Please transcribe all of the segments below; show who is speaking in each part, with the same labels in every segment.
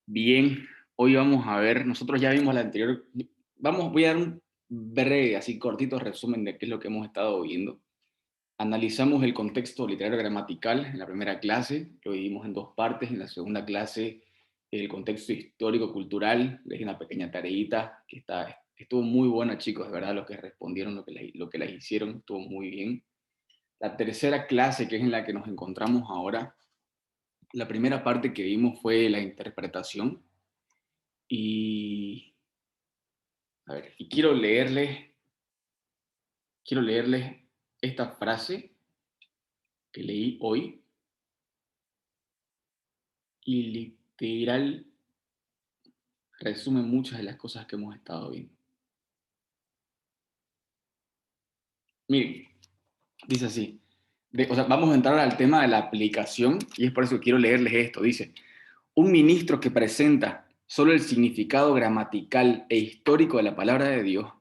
Speaker 1: Bien, hoy vamos a ver, nosotros ya vimos la anterior, voy a dar un breve, así cortito resumen de qué es lo que hemos estado viendo. Analizamos el contexto literario gramatical en la primera clase, lo dividimos en dos partes. En la segunda clase, el contexto histórico-cultural, les di una pequeña tareita estuvo muy buena, chicos, de verdad, los que respondieron, lo que las hicieron, estuvo muy bien. La tercera clase, que es en la que nos encontramos ahora, la primera parte que vimos fue la interpretación. Y A ver, y quiero leerles esta frase que leí hoy y literal resume muchas de las cosas que hemos estado viendo. Miren, dice así, vamos a entrar al tema de la aplicación y es por eso que quiero leerles esto. Dice, un ministro que presenta solo el significado gramatical e histórico de la palabra de Dios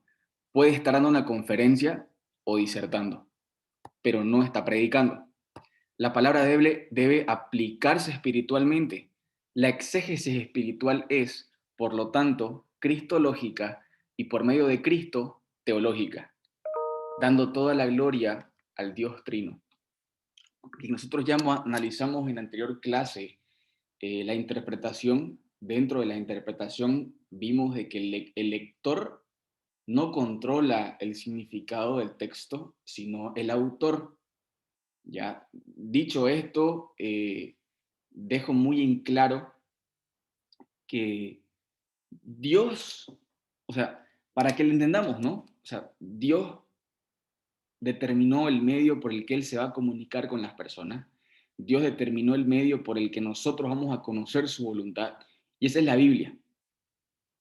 Speaker 1: puede estar dando una conferencia o disertando, pero no está predicando. La palabra debe aplicarse espiritualmente. La exégesis espiritual es, por lo tanto, cristológica y por medio de Cristo, teológica, dando toda la gloria al Dios Trino. Y nosotros ya analizamos en la anterior clase la interpretación. Dentro de la interpretación vimos de que el lector no controla el significado del texto, sino el autor. Ya, dicho esto, dejo muy en claro que Dios, o sea, para que lo entendamos, ¿no? O sea, Dios determinó el medio por el que Él se va a comunicar con las personas. Dios determinó el medio por el que nosotros vamos a conocer su voluntad. Y esa es la Biblia.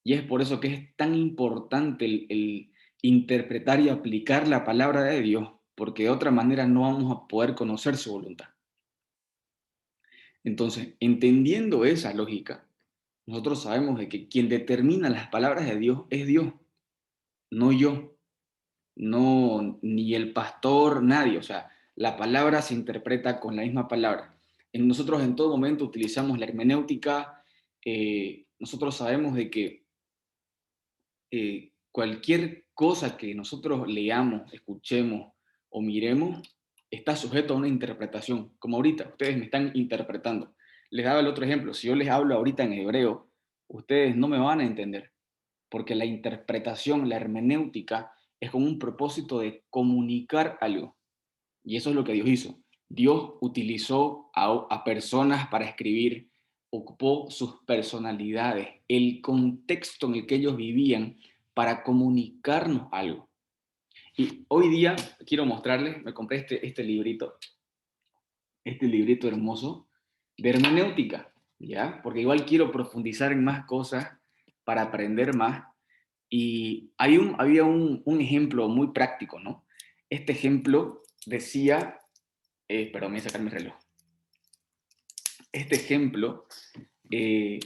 Speaker 1: Y es por eso que es tan importante el interpretar y aplicar la palabra de Dios, porque de otra manera no vamos a poder conocer su voluntad. Entonces, entendiendo esa lógica, nosotros sabemos de que quien determina las palabras de Dios es Dios, no yo, no ni el pastor, nadie. O sea, la palabra se interpreta con la misma palabra. Nosotros en todo momento utilizamos la hermenéutica. Nosotros sabemos de que cualquier cosa que nosotros leamos, escuchemos o miremos está sujeto a una interpretación, como ahorita, ustedes me están interpretando. Les daba el otro ejemplo, si yo les hablo ahorita en hebreo, ustedes no me van a entender, porque la interpretación, la hermenéutica, es con un propósito de comunicar algo. Y eso es lo que Dios hizo. Dios utilizó a personas para escribir, ocupó sus personalidades, el contexto en el que ellos vivían para comunicarnos algo. Y hoy día quiero mostrarles, me compré este librito hermoso de hermenéutica, ¿ya? Porque igual quiero profundizar en más cosas para aprender más. Y había un ejemplo muy práctico, ¿no? Este ejemplo decía, perdón, voy a sacar mi reloj. Este ejemplo eh,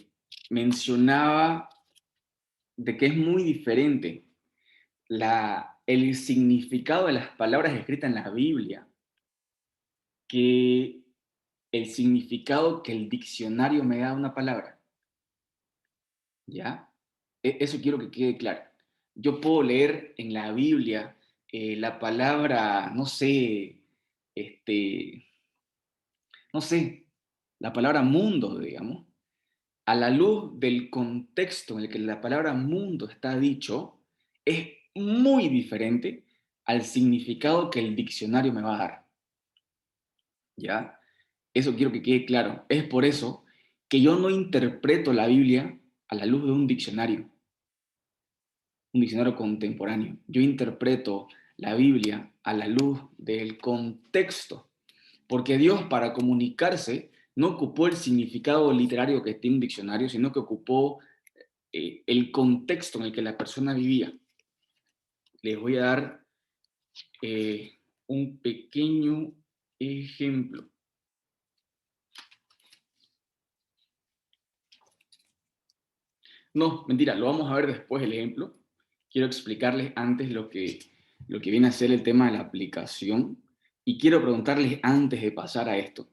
Speaker 1: mencionaba de que es muy diferente el significado de las palabras escritas en la Biblia que el significado que el diccionario me da a una palabra, ¿ya? Eso quiero que quede claro. Yo puedo leer en la Biblia la palabra, no sé, este, no sé, la palabra mundo, digamos, a la luz del contexto en el que la palabra mundo está dicho, es muy diferente al significado que el diccionario me va a dar, ¿ya? Eso quiero que quede claro. Es por eso que yo no interpreto la Biblia a la luz de un diccionario contemporáneo. Yo interpreto la Biblia a la luz del contexto, porque Dios para comunicarse no ocupó el significado literario que tiene un diccionario, sino que ocupó el contexto en el que la persona vivía. Les voy a dar un pequeño ejemplo. No, mentira, lo vamos a ver después el ejemplo. Quiero explicarles antes lo que viene a ser el tema de la aplicación y quiero preguntarles antes de pasar a esto,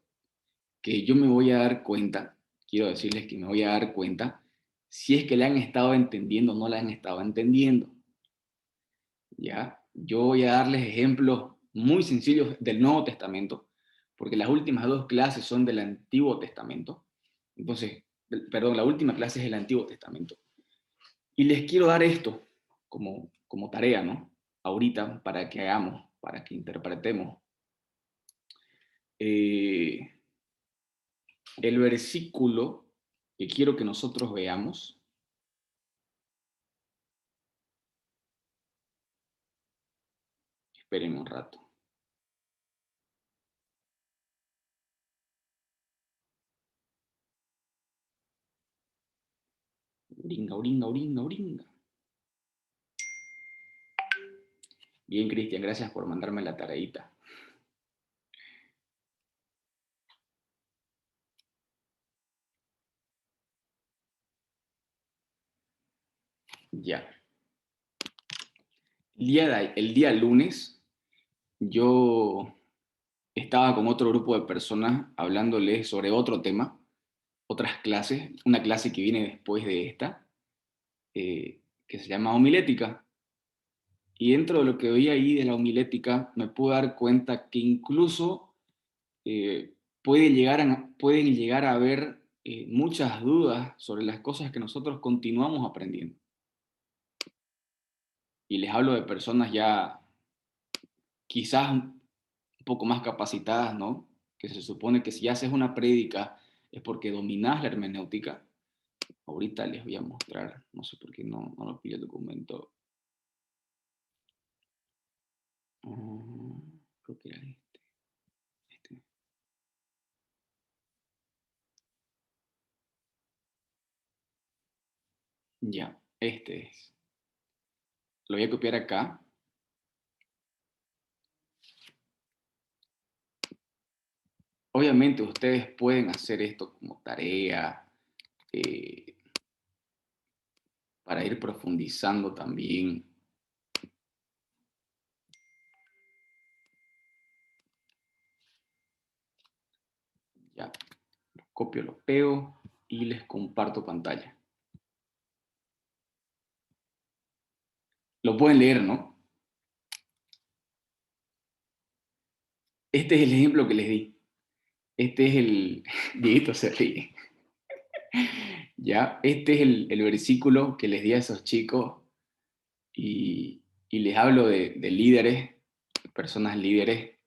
Speaker 1: que yo me voy a dar cuenta quiero decirles que me voy a dar cuenta si es que la han estado entendiendo o no la han estado entendiendo. ¿Ya? Yo voy a darles ejemplos muy sencillos del Nuevo Testamento, porque las últimas dos clases son del Antiguo Testamento. Entonces, perdón, la última clase es del Antiguo Testamento. Y les quiero dar esto como tarea, ¿no? Ahorita, para que hagamos, para que interpretemos. El versículo que quiero que nosotros veamos. Esperen un rato. Oringa, oringa, oringa, oringa. Bien, Cristian, gracias por mandarme la tareita. Ya. El día lunes, yo estaba con otro grupo de personas hablándoles sobre otro tema, otras clases, una clase que viene después de esta, que se llama homilética. Y dentro de lo que veía ahí de la homilética, me pude dar cuenta que incluso pueden llegar a haber muchas dudas sobre las cosas que nosotros continuamos aprendiendo. Y les hablo de personas ya quizás un poco más capacitadas, ¿no? Que se supone que si haces una prédica es porque dominás la hermenéutica. Ahorita les voy a mostrar, no sé por qué no lo pide el documento. Creo que era este. Ya, este es. Lo voy a copiar acá. Obviamente ustedes pueden hacer esto como tarea, eh, para ir profundizando también. Ya, los copio, los pego y les comparto pantalla. Lo pueden leer, ¿no? Este es el ejemplo que les di. Este es el... Dieguito se ríe. Ya, este es el versículo que les di a esos chicos y les hablo de líderes, personas líderes.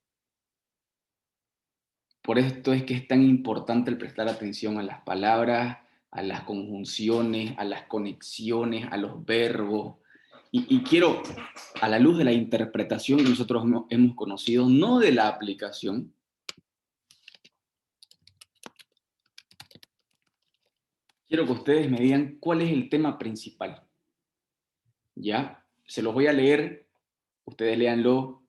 Speaker 1: Por esto es que es tan importante el prestar atención a las palabras, a las conjunciones, a las conexiones, a los verbos. Y quiero, a la luz de la interpretación que nosotros hemos conocido, no de la aplicación, quiero que ustedes me digan cuál es el tema principal. ¿Ya? Se los voy a leer, ustedes léanlo,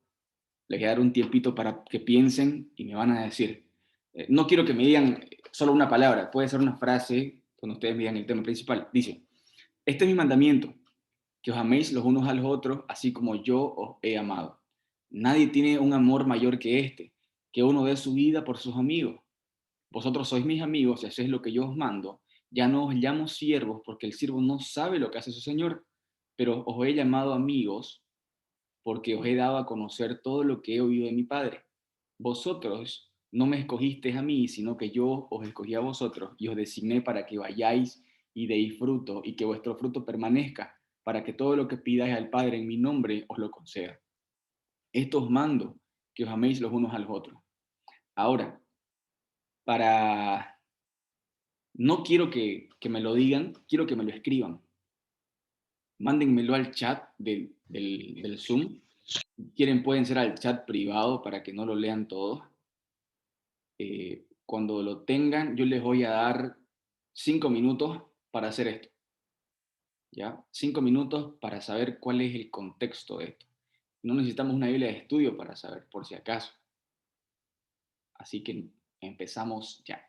Speaker 1: les voy a dar un tiempito para que piensen y me van a decir. No quiero que me digan solo una palabra, puede ser una frase cuando ustedes me digan el tema principal. Dice, este es mi mandamiento, que os améis los unos a los otros, así como yo os he amado. Nadie tiene un amor mayor que este, que uno dé su vida por sus amigos. Vosotros sois mis amigos y hacéis lo que yo os mando. Ya no os llamo siervos, porque el siervo no sabe lo que hace su señor, pero os he llamado amigos, porque os he dado a conocer todo lo que he oído de mi Padre. Vosotros no me escogisteis a mí, sino que yo os escogí a vosotros y os designé para que vayáis y deis fruto y que vuestro fruto permanezca, para que todo lo que pidáis al Padre en mi nombre os lo conceda. Esto os mando, que os améis los unos a los otros. Ahora, para... No quiero que me lo digan, quiero que me lo escriban. Mándenmelo al chat del Zoom. Si quieren, pueden ser al chat privado para que no lo lean todos. Cuando lo tengan, yo les voy a dar 5 minutos para hacer esto. ¿Ya? 5 minutos para saber cuál es el contexto de esto. No necesitamos una Biblia de estudio para saber, por si acaso. Así que empezamos ya.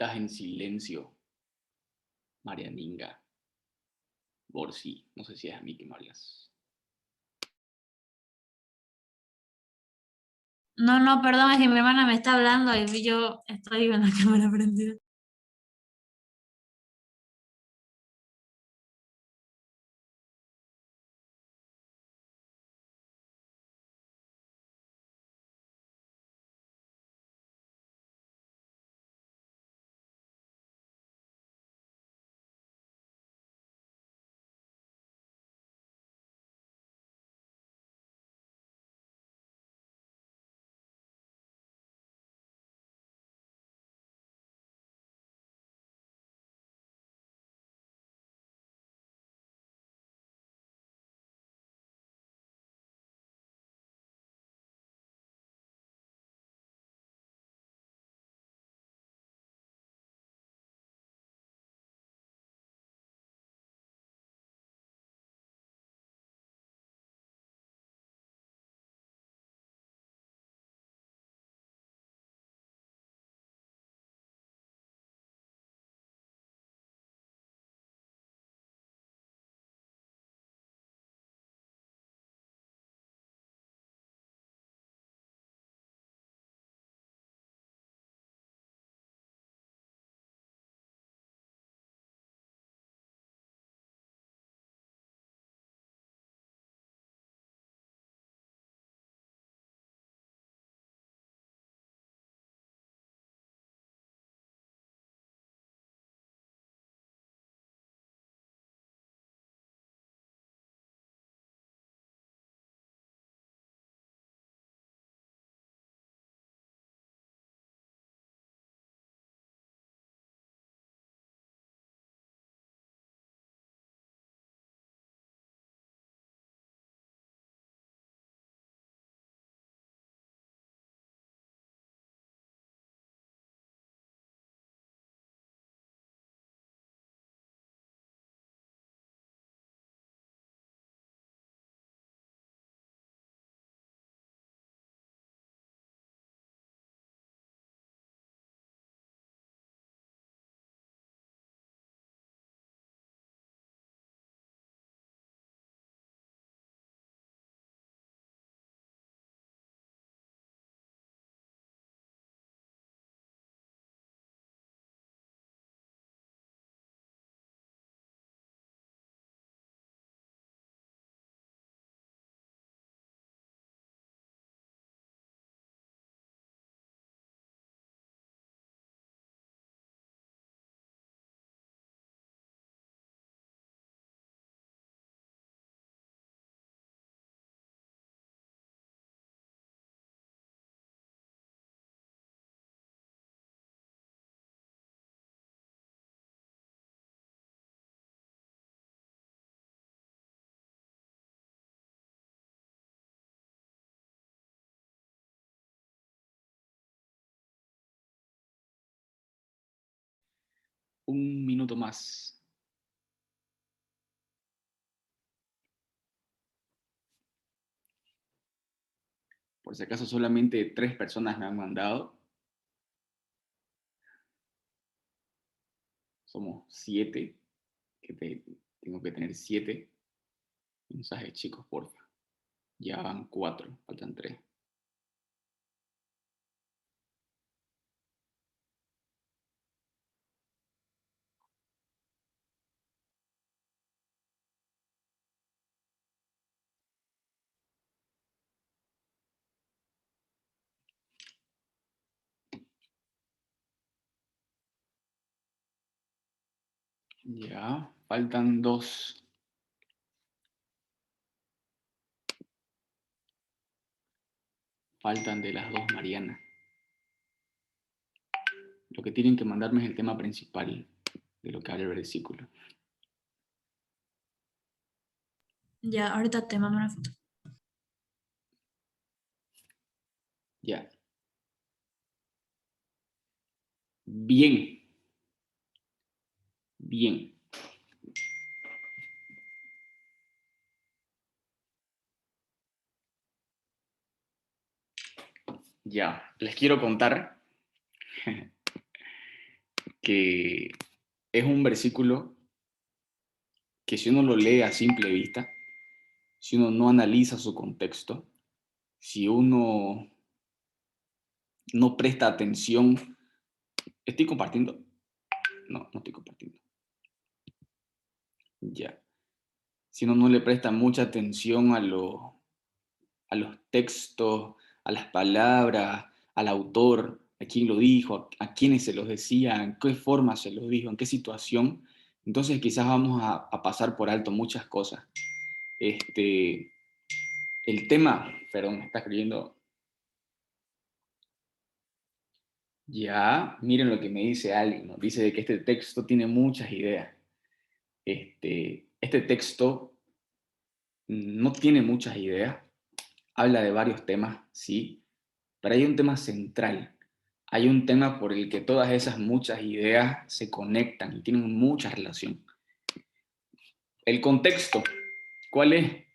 Speaker 1: Estás en silencio, Marianinga. Borsi, no sé si es a mí que me hablas.
Speaker 2: No, no, perdón, es que mi hermana me está hablando y yo estoy con la cámara prendida.
Speaker 1: Un minuto más. Por si acaso solamente 3 personas me han mandado. Somos 7. Tengo que tener 7 mensajes, chicos, porfa. Ya van 4, faltan 3. Ya, faltan 2. Faltan de las 2, Mariana. Lo que tienen que mandarme es el tema principal de lo que habla el versículo.
Speaker 2: Ya, ahorita te mando una foto.
Speaker 1: Ya. Bien. Bien. Ya. Les quiero contar que es un versículo que si uno lo lee a simple vista, si uno no analiza su contexto, si uno no presta atención, ¿estoy compartiendo? No, no estoy compartiendo. Ya. Si uno no le presta mucha atención a los textos, a las palabras, al autor, a quién lo dijo, a quiénes se los decía, en qué forma se los dijo, en qué situación, entonces quizás vamos a pasar por alto muchas cosas. Este, el tema, perdón, me está escribiendo. Ya, miren lo que me dice alguien, ¿no? Dice de que este texto tiene muchas ideas. Este texto no tiene muchas ideas, habla de varios temas, sí, pero hay un tema central. Hay un tema por el que todas esas muchas ideas se conectan y tienen mucha relación. El contexto, ¿cuál es?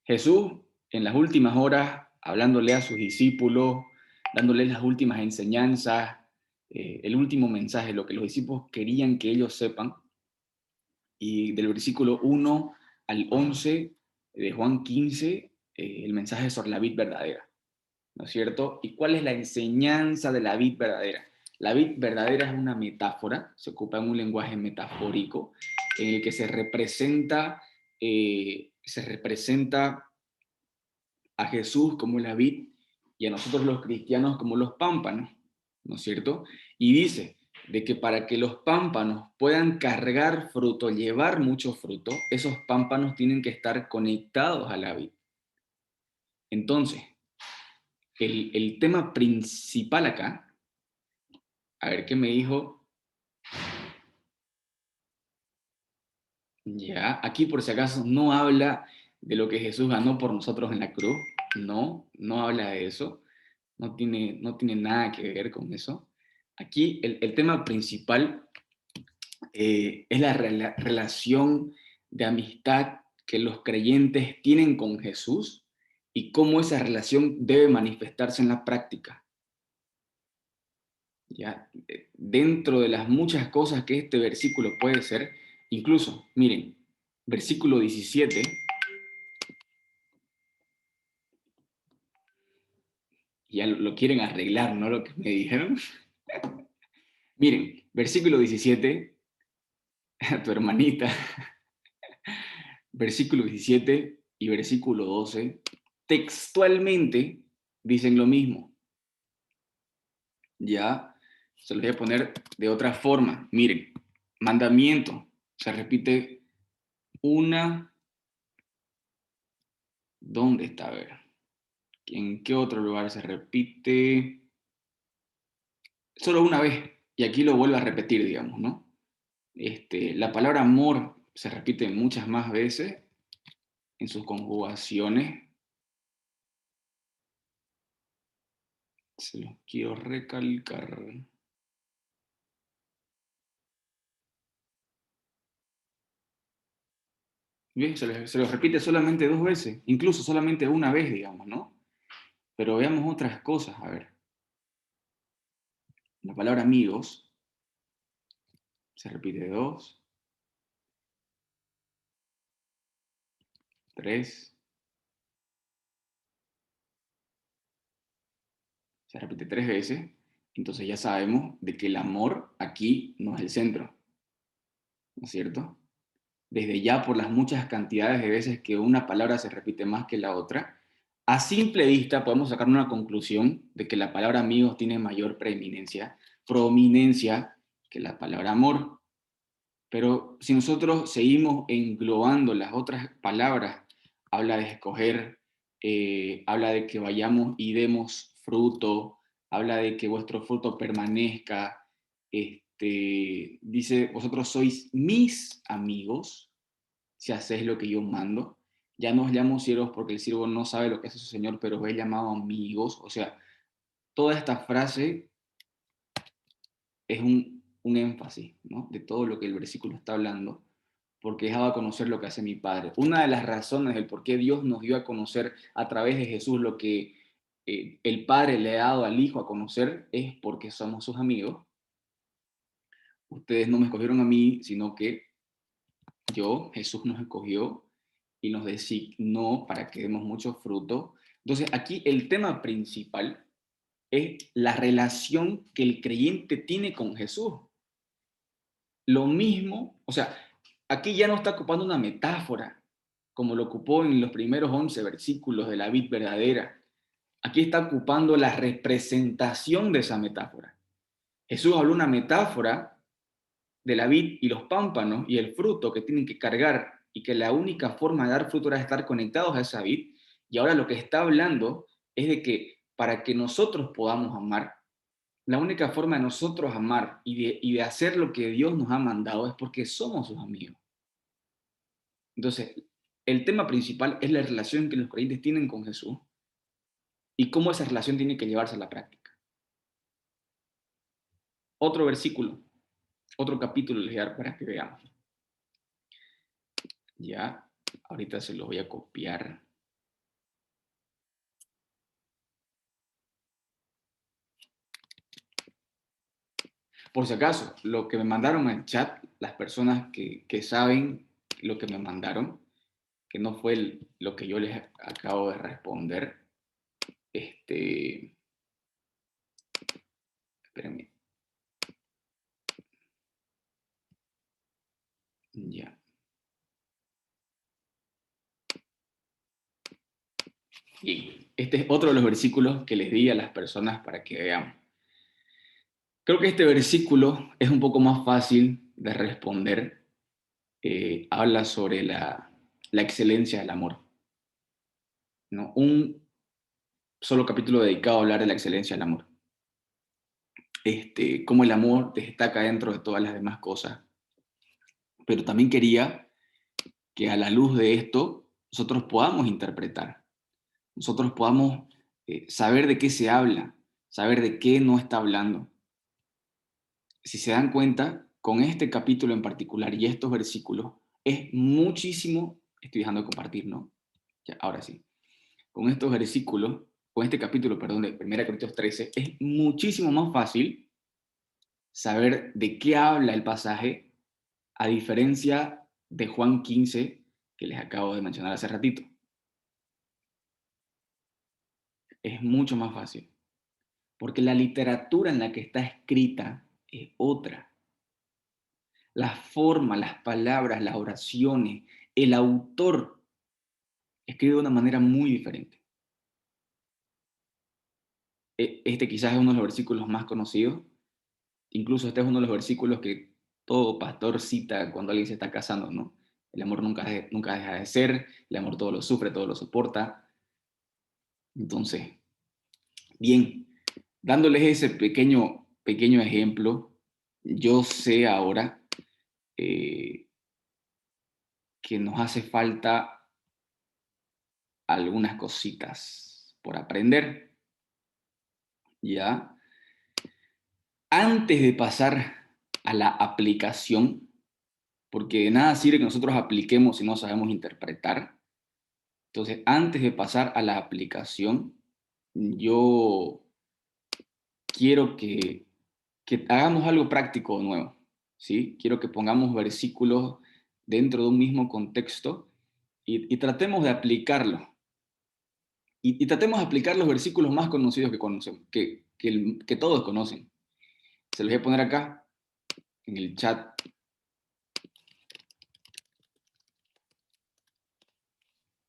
Speaker 1: Jesús en las últimas horas, hablándole a sus discípulos, dándoles las últimas enseñanzas, el último mensaje, lo que los discípulos querían que ellos sepan, y del versículo 1 al 11 de Juan 15, el mensaje sobre la vid verdadera, ¿no es cierto? ¿Y cuál es la enseñanza de la vid verdadera? La vid verdadera es una metáfora, se ocupa en un lenguaje metafórico, en el que se representa a Jesús como la vid y a nosotros los cristianos como los pámpanos, ¿no es cierto? Y dice de que para que los pámpanos puedan cargar fruto, llevar mucho fruto, esos pámpanos tienen que estar conectados a la vid. Entonces, el tema principal acá, a ver qué me dijo, ya, aquí por si acaso no habla de lo que Jesús ganó por nosotros en la cruz, no, no habla de eso, no tiene nada que ver con eso. Aquí el tema principal es la relación de amistad que los creyentes tienen con Jesús y cómo esa relación debe manifestarse en la práctica. ¿Ya? Dentro de las muchas cosas que este versículo puede ser, incluso, miren, versículo 17, ya lo quieren arreglar, ¿no? Lo que me dijeron. Miren, versículo 17, tu hermanita, versículo 17 y versículo 12, textualmente dicen lo mismo. Ya, se los voy a poner de otra forma. Miren, mandamiento, se repite una, ¿dónde está? A ver, ¿en qué otro lugar se repite? Solo una vez, y aquí lo vuelvo a repetir, digamos, ¿no? La palabra amor se repite muchas más veces en sus conjugaciones. Se los quiero recalcar. ¿Ves? Se los repite solamente dos veces, incluso solamente una vez, digamos, ¿no? Pero veamos otras cosas, a ver. La palabra amigos se repite dos, tres, se repite tres veces. Entonces ya sabemos de que el amor aquí no es el centro, ¿no es cierto? Desde ya por las muchas cantidades de veces que una palabra se repite más que la otra, a simple vista podemos sacar una conclusión de que la palabra amigos tiene mayor prominencia que la palabra amor. Pero si nosotros seguimos englobando las otras palabras, habla de escoger, habla de que vayamos y demos fruto, habla de que vuestro fruto permanezca, dice, vosotros sois mis amigos si hacéis lo que yo mando. Ya no os llamo siervos porque el siervo no sabe lo que hace su señor, pero os he llamado amigos. O sea, toda esta frase es un énfasis, ¿no? De todo lo que el versículo está hablando, porque es dado a conocer lo que hace mi Padre. Una de las razones del por qué Dios nos dio a conocer a través de Jesús lo que el Padre le ha dado al Hijo a conocer es porque somos sus amigos. ustedes no me escogieron a mí, sino que Jesús nos escogió y nos designó para que demos mucho fruto. Entonces, aquí el tema principal es la relación que el creyente tiene con Jesús. Lo mismo, o sea, aquí ya no está ocupando una metáfora, como lo ocupó en los primeros 11 versículos de la vid verdadera. Aquí está ocupando la representación de esa metáfora. Jesús habló una metáfora de la vid y los pámpanos y el fruto que tienen que cargar y que la única forma de dar fruto era estar conectados a esa vid. Y ahora lo que está hablando es de que para que nosotros podamos amar, la única forma de nosotros amar y de hacer lo que Dios nos ha mandado es porque somos sus amigos. Entonces, el tema principal es la relación que los creyentes tienen con Jesús y cómo esa relación tiene que llevarse a la práctica. Otro versículo, otro capítulo les voy a dar para que veamos. Ya, ahorita se los voy a copiar. Por si acaso, lo que me mandaron en chat, las personas que saben lo que me mandaron, que no fue lo que yo les acabo de responder, espérenme, ya. Y este es otro de los versículos que les di a las personas para que vean. Creo que este versículo es un poco más fácil de responder. Habla sobre la excelencia del amor, ¿no? Un solo capítulo dedicado a hablar de la excelencia del amor. Cómo el amor destaca dentro de todas las demás cosas. Pero también quería que a la luz de esto nosotros podamos interpretar, nosotros podamos saber de qué se habla, saber de qué no está hablando. Si se dan cuenta, con este capítulo en particular y estos versículos, es muchísimo, estoy dejando de compartir, ¿no? Ya, ahora sí. Con estos versículos, con este capítulo, perdón, de 1 Corintios 13, es muchísimo más fácil saber de qué habla el pasaje, a diferencia de Juan 15, que les acabo de mencionar hace ratito. Es mucho más fácil, porque la literatura en la que está escrita es otra. La forma, las palabras, las oraciones, el autor escribe de una manera muy diferente. Este quizás es uno de los versículos más conocidos. Incluso este es uno de los versículos que todo pastor cita cuando alguien se está casando, ¿no? El amor nunca deja de ser, el amor todo lo sufre, todo lo soporta. Entonces, bien, dándoles ese pequeño ejemplo, yo sé ahora que nos hace falta algunas cositas por aprender, ¿ya? Antes de pasar a la aplicación, porque de nada sirve que nosotros apliquemos si no sabemos interpretar. Entonces, antes de pasar a la aplicación, yo quiero que hagamos algo práctico de nuevo, ¿sí? Quiero que pongamos versículos dentro de un mismo contexto y tratemos de aplicarlo. Y tratemos de aplicar los versículos más conocidos que conocemos, que todos conocen. Se los voy a poner acá en el chat.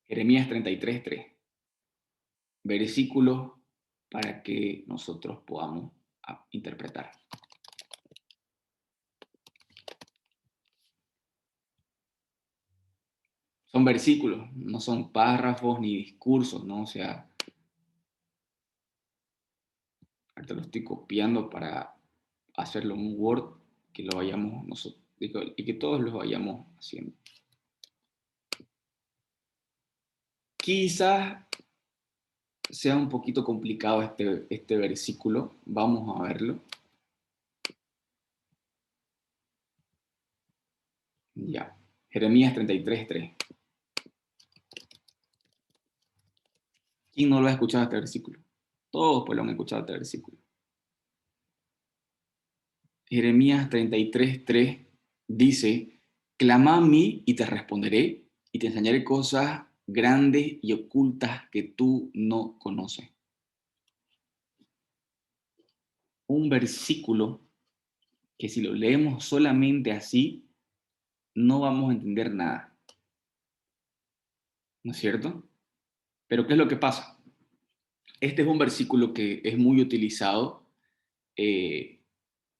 Speaker 1: Jeremías 33:3. Versículos para que nosotros podamos interpretar. Son versículos, no son párrafos ni discursos, ¿no? O sea, ahorita lo estoy copiando para hacerlo en un Word, que lo vayamos nosotros, y que todos lo vayamos haciendo. Quizás sea un poquito complicado este versículo, vamos a verlo. Ya, Jeremías 33:3. ¿Quién no lo ha escuchado este versículo? Todos pues lo han escuchado este versículo. Jeremías 33:3 dice, clama a mí y te responderé y te enseñaré cosas grandes y ocultas que tú no conoces. Un versículo que si lo leemos solamente así, no vamos a entender nada. ¿No es cierto? Pero ¿qué es lo que pasa? Este es un versículo que es muy utilizado eh,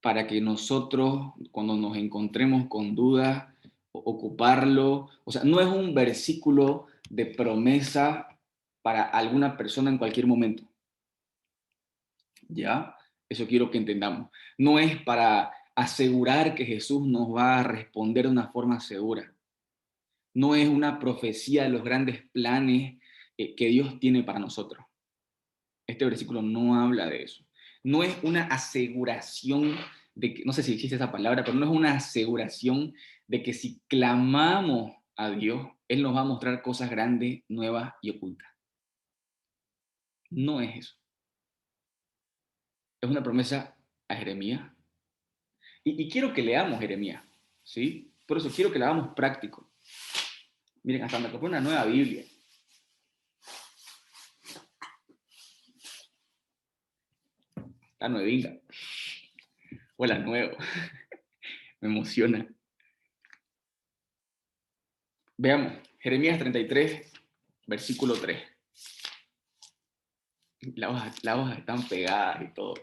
Speaker 1: para que nosotros, cuando nos encontremos con dudas, ocuparlo. O sea, no es un versículo de promesa para alguna persona en cualquier momento. ¿Ya? Eso quiero que entendamos. No es para asegurar que Jesús nos va a responder de una forma segura. No es una profecía de los grandes planes que Dios tiene para nosotros. Este versículo no habla de eso. No es una aseguración de que, no sé si existe esa palabra, pero no es una aseguración de que si clamamos a Dios, Él nos va a mostrar cosas grandes, nuevas y ocultas. No es eso. Es una promesa a Jeremías. Y quiero que leamos Jeremías, ¿sí? Por eso quiero que la hagamos práctico. Miren, hasta me compré una nueva Biblia. Está nuevinga. Hola, nuevo. Me emociona. Veamos, Jeremías 33, versículo 3. Las hojas están pegadas y todo.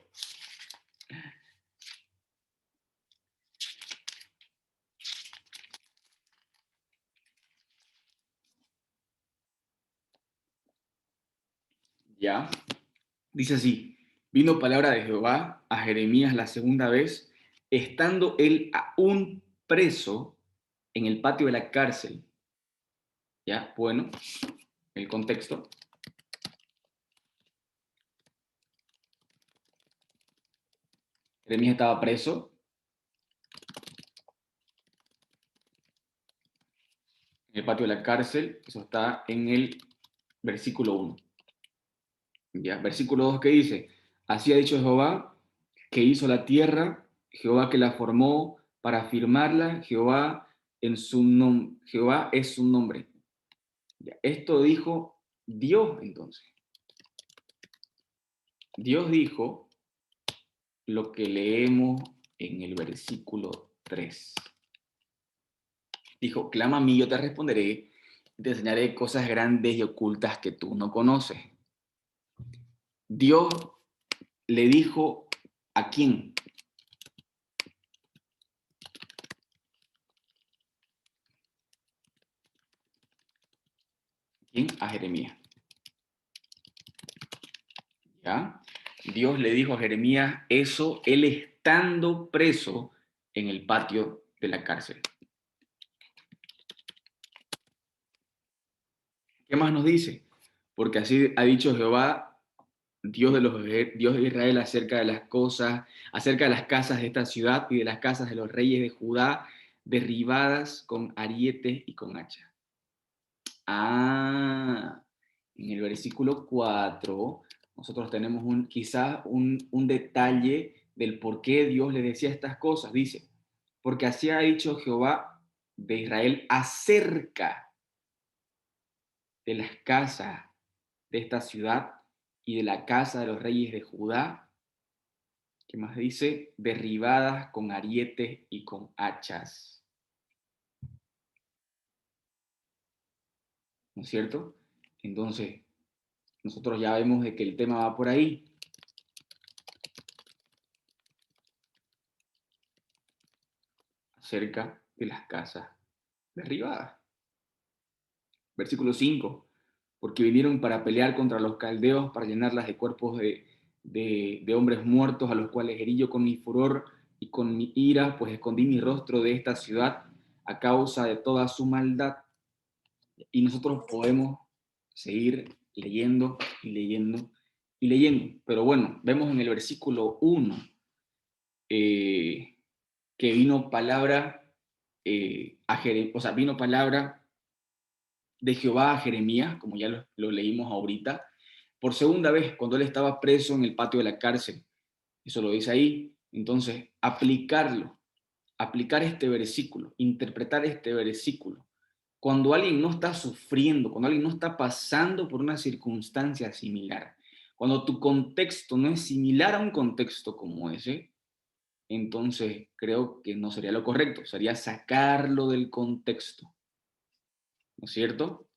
Speaker 1: ¿Ya? Dice así, vino palabra de Jehová a Jeremías la segunda vez, estando él aún preso en el patio de la cárcel. ¿Ya? Bueno, el contexto. Jeremías estaba preso en el patio de la cárcel, eso está en el versículo 1. ¿Ya? Versículo 2, ¿qué dice? Así ha dicho Jehová, que hizo la tierra, Jehová que la formó para firmarla, Jehová Jehová es su nombre. ¿Ya? Esto dijo Dios entonces. Dios dijo lo que leemos en el versículo 3. Dijo, clama a mí, yo te responderé, y te enseñaré cosas grandes y ocultas que tú no conoces. Dios le dijo a quién. ¿Quién? A Jeremías. ¿Ya? Dios le dijo a Jeremías eso, él estando preso en el patio de la cárcel. ¿Qué más nos dice? Porque así ha dicho Jehová, Dios de Israel, acerca de las cosas, acerca de las casas de esta ciudad y de las casas de los reyes de Judá, derribadas con arietes y con hacha. Ah, en el versículo 4 nosotros tenemos quizás un detalle del por qué Dios le decía estas cosas. Dice, porque así ha dicho Jehová de Israel acerca de las casas de esta ciudad y de la casa de los reyes de Judá, que más dice, derribadas con arietes y con hachas. ¿No es cierto? Entonces, nosotros ya vemos de que el tema va por ahí. Acerca de las casas derribadas. Versículo 5. Porque vinieron para pelear contra los caldeos, para llenarlas de cuerpos de hombres muertos, a los cuales herí yo con mi furor y con mi ira, pues escondí mi rostro de esta ciudad a causa de toda su maldad. Y nosotros podemos seguir leyendo y leyendo y leyendo. Pero bueno, vemos en el versículo 1 que vino palabra vino palabra de Jehová a Jeremías, como ya lo leímos ahorita, por segunda vez, cuando él estaba preso en el patio de la cárcel. Eso lo dice ahí. Entonces, aplicar este versículo, interpretar este versículo. Cuando alguien no está sufriendo, cuando alguien no está pasando por una circunstancia similar, cuando tu contexto no es similar a un contexto como ese, entonces creo que no sería lo correcto, sería sacarlo del contexto, ¿no es cierto?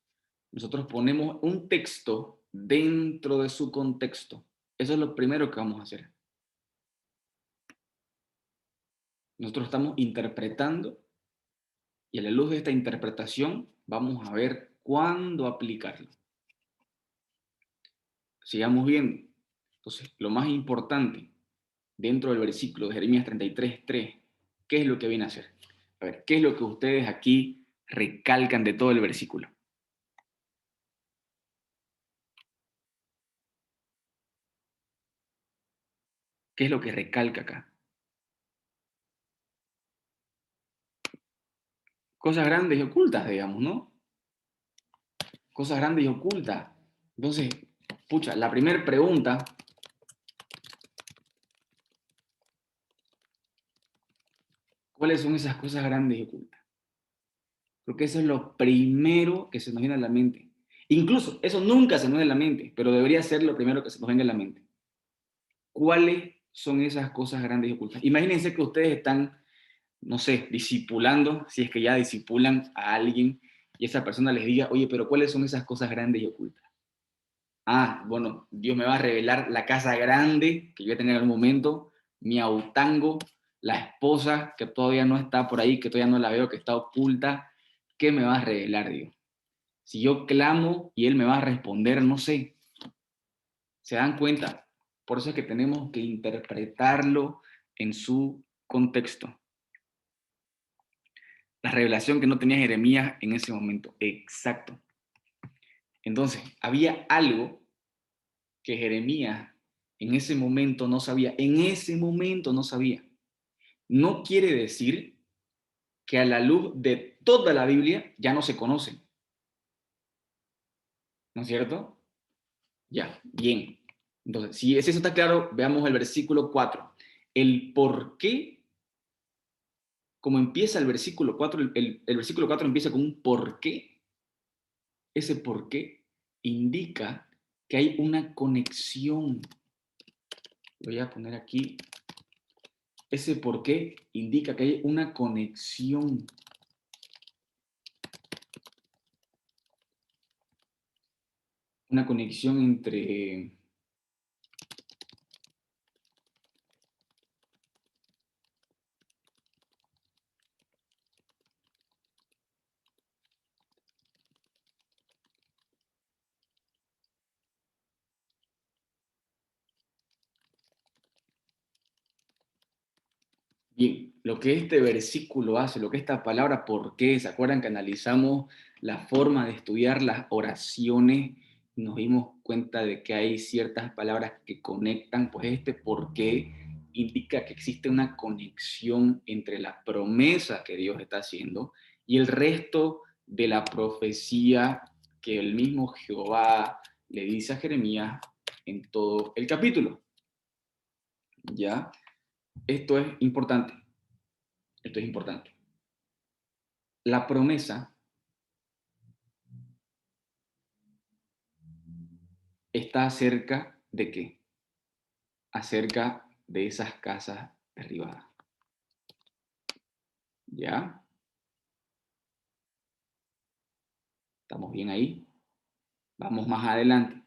Speaker 1: Nosotros ponemos un texto dentro de su contexto. Eso es lo primero que vamos a hacer. Nosotros estamos interpretando y a la luz de esta interpretación vamos a ver cuándo aplicarlo. Sigamos viendo. Entonces, lo más importante dentro del versículo de Jeremías 33:3, ¿qué es lo que viene a hacer? A ver, ¿qué es lo que ustedes aquí recalcan de todo el versículo? ¿Qué es lo que recalca acá? Cosas grandes y ocultas, digamos, ¿no? Cosas grandes y ocultas. Entonces, pucha, la primera pregunta, ¿cuáles son esas cosas grandes y ocultas? Creo que eso es lo primero que se nos viene a la mente. Incluso, eso nunca se nos viene a la mente, pero debería ser lo primero que se nos venga a la mente. ¿Cuáles son esas cosas grandes y ocultas? Imagínense que ustedes están, no sé, discipulando, si es que ya discipulan a alguien y esa persona les diga, oye, pero ¿cuáles son esas cosas grandes y ocultas? Ah, bueno, Dios me va a revelar la casa grande que yo voy a tener en algún momento, mi autango, la esposa que todavía no está por ahí, que todavía no la veo, que está oculta. ¿Qué me va a revelar Dios? Si yo clamo y Él me va a responder, no sé. ¿Se dan cuenta? Por eso es que tenemos que interpretarlo en su contexto. La revelación que no tenía Jeremías en ese momento. Exacto. Entonces, había algo que Jeremías en ese momento no sabía. En ese momento no sabía. No quiere decir que a la luz de toda la Biblia ya no se conocen. ¿No es cierto? Ya, bien. Entonces, si eso está claro, veamos el versículo 4. El por qué, como empieza el versículo 4, el versículo 4 empieza con un por qué. Ese por qué indica que hay una conexión. Voy a poner aquí. Ese por qué indica que hay una conexión. Una conexión entre bien, lo que este versículo hace, lo que esta palabra por qué, ¿se acuerdan que analizamos la forma de estudiar las oraciones? Nos dimos cuenta de que hay ciertas palabras que conectan, pues este por qué indica que existe una conexión entre la promesa que Dios está haciendo y el resto de la profecía que el mismo Jehová le dice a Jeremías en todo el capítulo. ¿Ya? Esto es importante. Esto es importante. La promesa está acerca de qué? Acerca de esas casas derribadas. ¿Ya? ¿Estamos bien ahí? Vamos más adelante.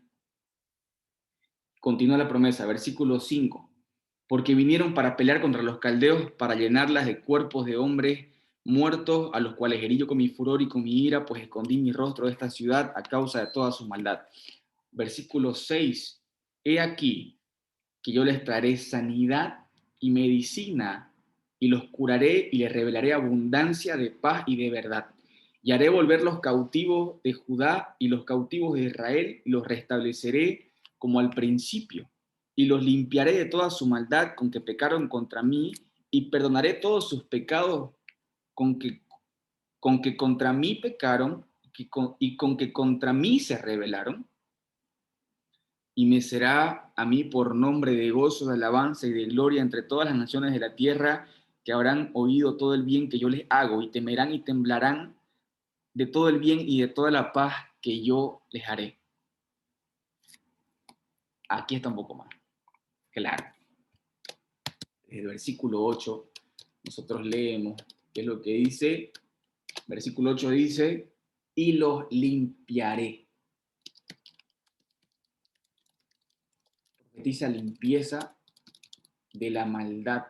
Speaker 1: Continúa la promesa, versículo 5. Porque vinieron para pelear contra los caldeos, para llenarlas de cuerpos de hombres muertos, a los cuales herí yo con mi furor y con mi ira, pues escondí mi rostro de esta ciudad a causa de toda su maldad. Versículo 6. He aquí que yo les traeré sanidad y medicina, y los curaré y les revelaré abundancia de paz y de verdad. Y haré volver los cautivos de Judá y los cautivos de Israel, y los restableceré como al principio, y los limpiaré de toda su maldad con que pecaron contra mí, y perdonaré todos sus pecados con que contra mí pecaron y con que contra mí se rebelaron. y me será a mí por nombre de gozo, de alabanza y de gloria entre todas las naciones de la tierra, que habrán oído todo el bien que yo les hago, y temerán y temblarán de todo el bien y de toda la paz que yo les haré. Aquí está un poco más claro. Desde el versículo 8, nosotros leemos, ¿qué es lo que dice? Versículo 8 dice, y los limpiaré. Profetiza limpieza de la maldad.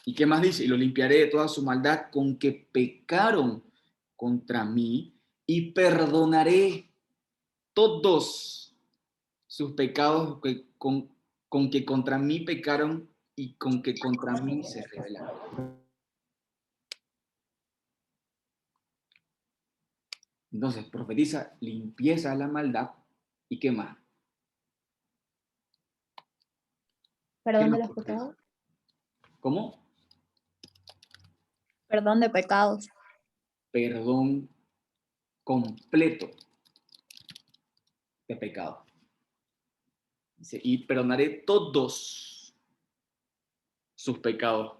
Speaker 1: ¿Y qué más dice? Y los limpiaré de toda su maldad con que pecaron contra mí, y perdonaré todos sus pecados con que contra mí pecaron y con que contra mí se rebelaron. Entonces, profetiza limpieza de la maldad, ¿y qué más? ¿Qué
Speaker 3: Perdón de
Speaker 1: más
Speaker 3: los
Speaker 1: profetiza?
Speaker 3: pecados.
Speaker 1: ¿Cómo?
Speaker 3: Perdón de pecados.
Speaker 1: Perdón completo de pecado. Dice, y perdonaré todos sus pecados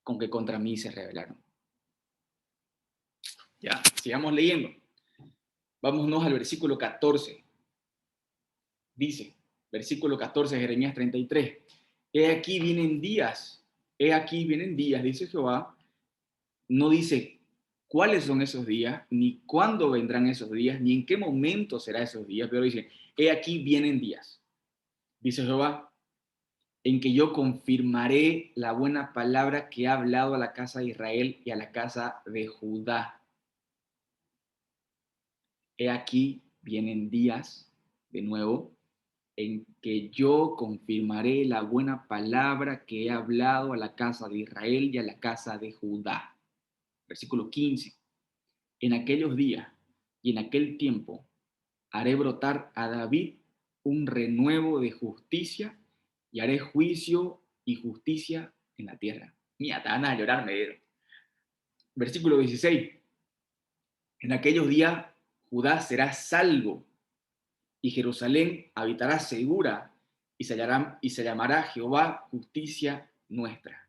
Speaker 1: con que contra mí se rebelaron. Ya, sigamos leyendo. Vámonos al versículo 14. Dice, versículo 14 de Jeremías 33. He aquí vienen días, dice Jehová. No dice cuáles son esos días, ni cuándo vendrán esos días, ni en qué momento será esos días, pero dice, he aquí vienen días, dice Jehová, en que yo confirmaré la buena palabra que ha hablado a la casa de Israel y a la casa de Judá. He aquí vienen días, de nuevo, en que yo confirmaré la buena palabra que he hablado a la casa de Israel y a la casa de Judá. Versículo 15. En aquellos días y en aquel tiempo haré brotar a David un renuevo de justicia y haré juicio y justicia en la tierra. Mira, te van a llorar, me dieron. Versículo 16. En aquellos días Judá será salvo y Jerusalén habitará segura y se llamará Jehová justicia nuestra.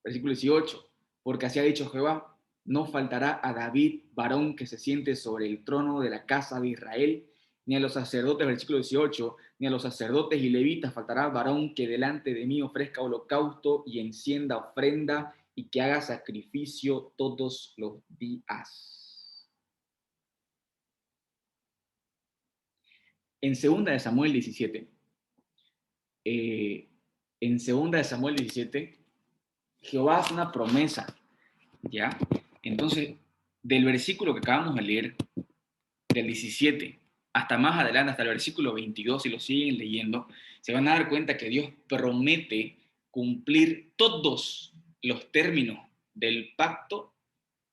Speaker 1: Versículo 18. Porque así ha dicho Jehová, no faltará a David varón que se siente sobre el trono de la casa de Israel, ni a los sacerdotes, versículo 18, ni a los sacerdotes y levitas faltará varón que delante de mí ofrezca holocausto y encienda ofrenda y que haga sacrificio todos los días. En 2 de Samuel 17, en 2 de Samuel 17, Jehová hace una promesa, ¿ya? Entonces, del versículo que acabamos de leer, del 17 hasta más adelante, hasta el versículo 22, si lo siguen leyendo, se van a dar cuenta que Dios promete cumplir todos los términos del pacto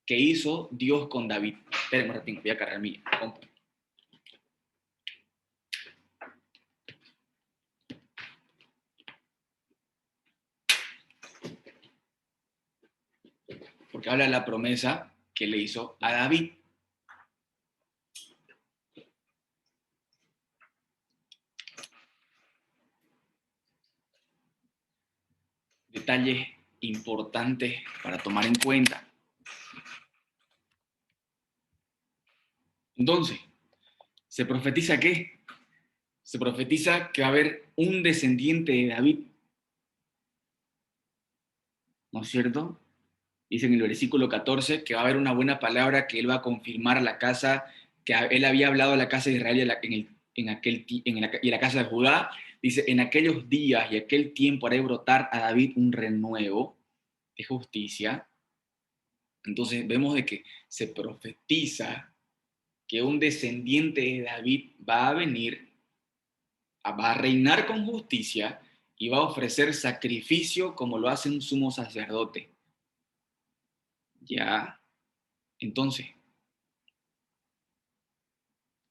Speaker 1: que hizo Dios con David. Esperen un ratito, voy a cargar mi compu. Porque habla de la promesa que le hizo a David. Detalles importantes para tomar en cuenta. Entonces, ¿se profetiza qué? Se profetiza que va a haber un descendiente de David, ¿no es cierto? Dice en el versículo 14 que va a haber una buena palabra que él va a confirmar a la casa, que él había hablado a la casa de Israel y a la casa de Judá. Dice, en aquellos días y aquel tiempo haré brotar a David un renuevo de justicia. Entonces vemos de que se profetiza que un descendiente de David va a venir, va a reinar con justicia y va a ofrecer sacrificio como lo hace un sumo sacerdote. Ya, entonces,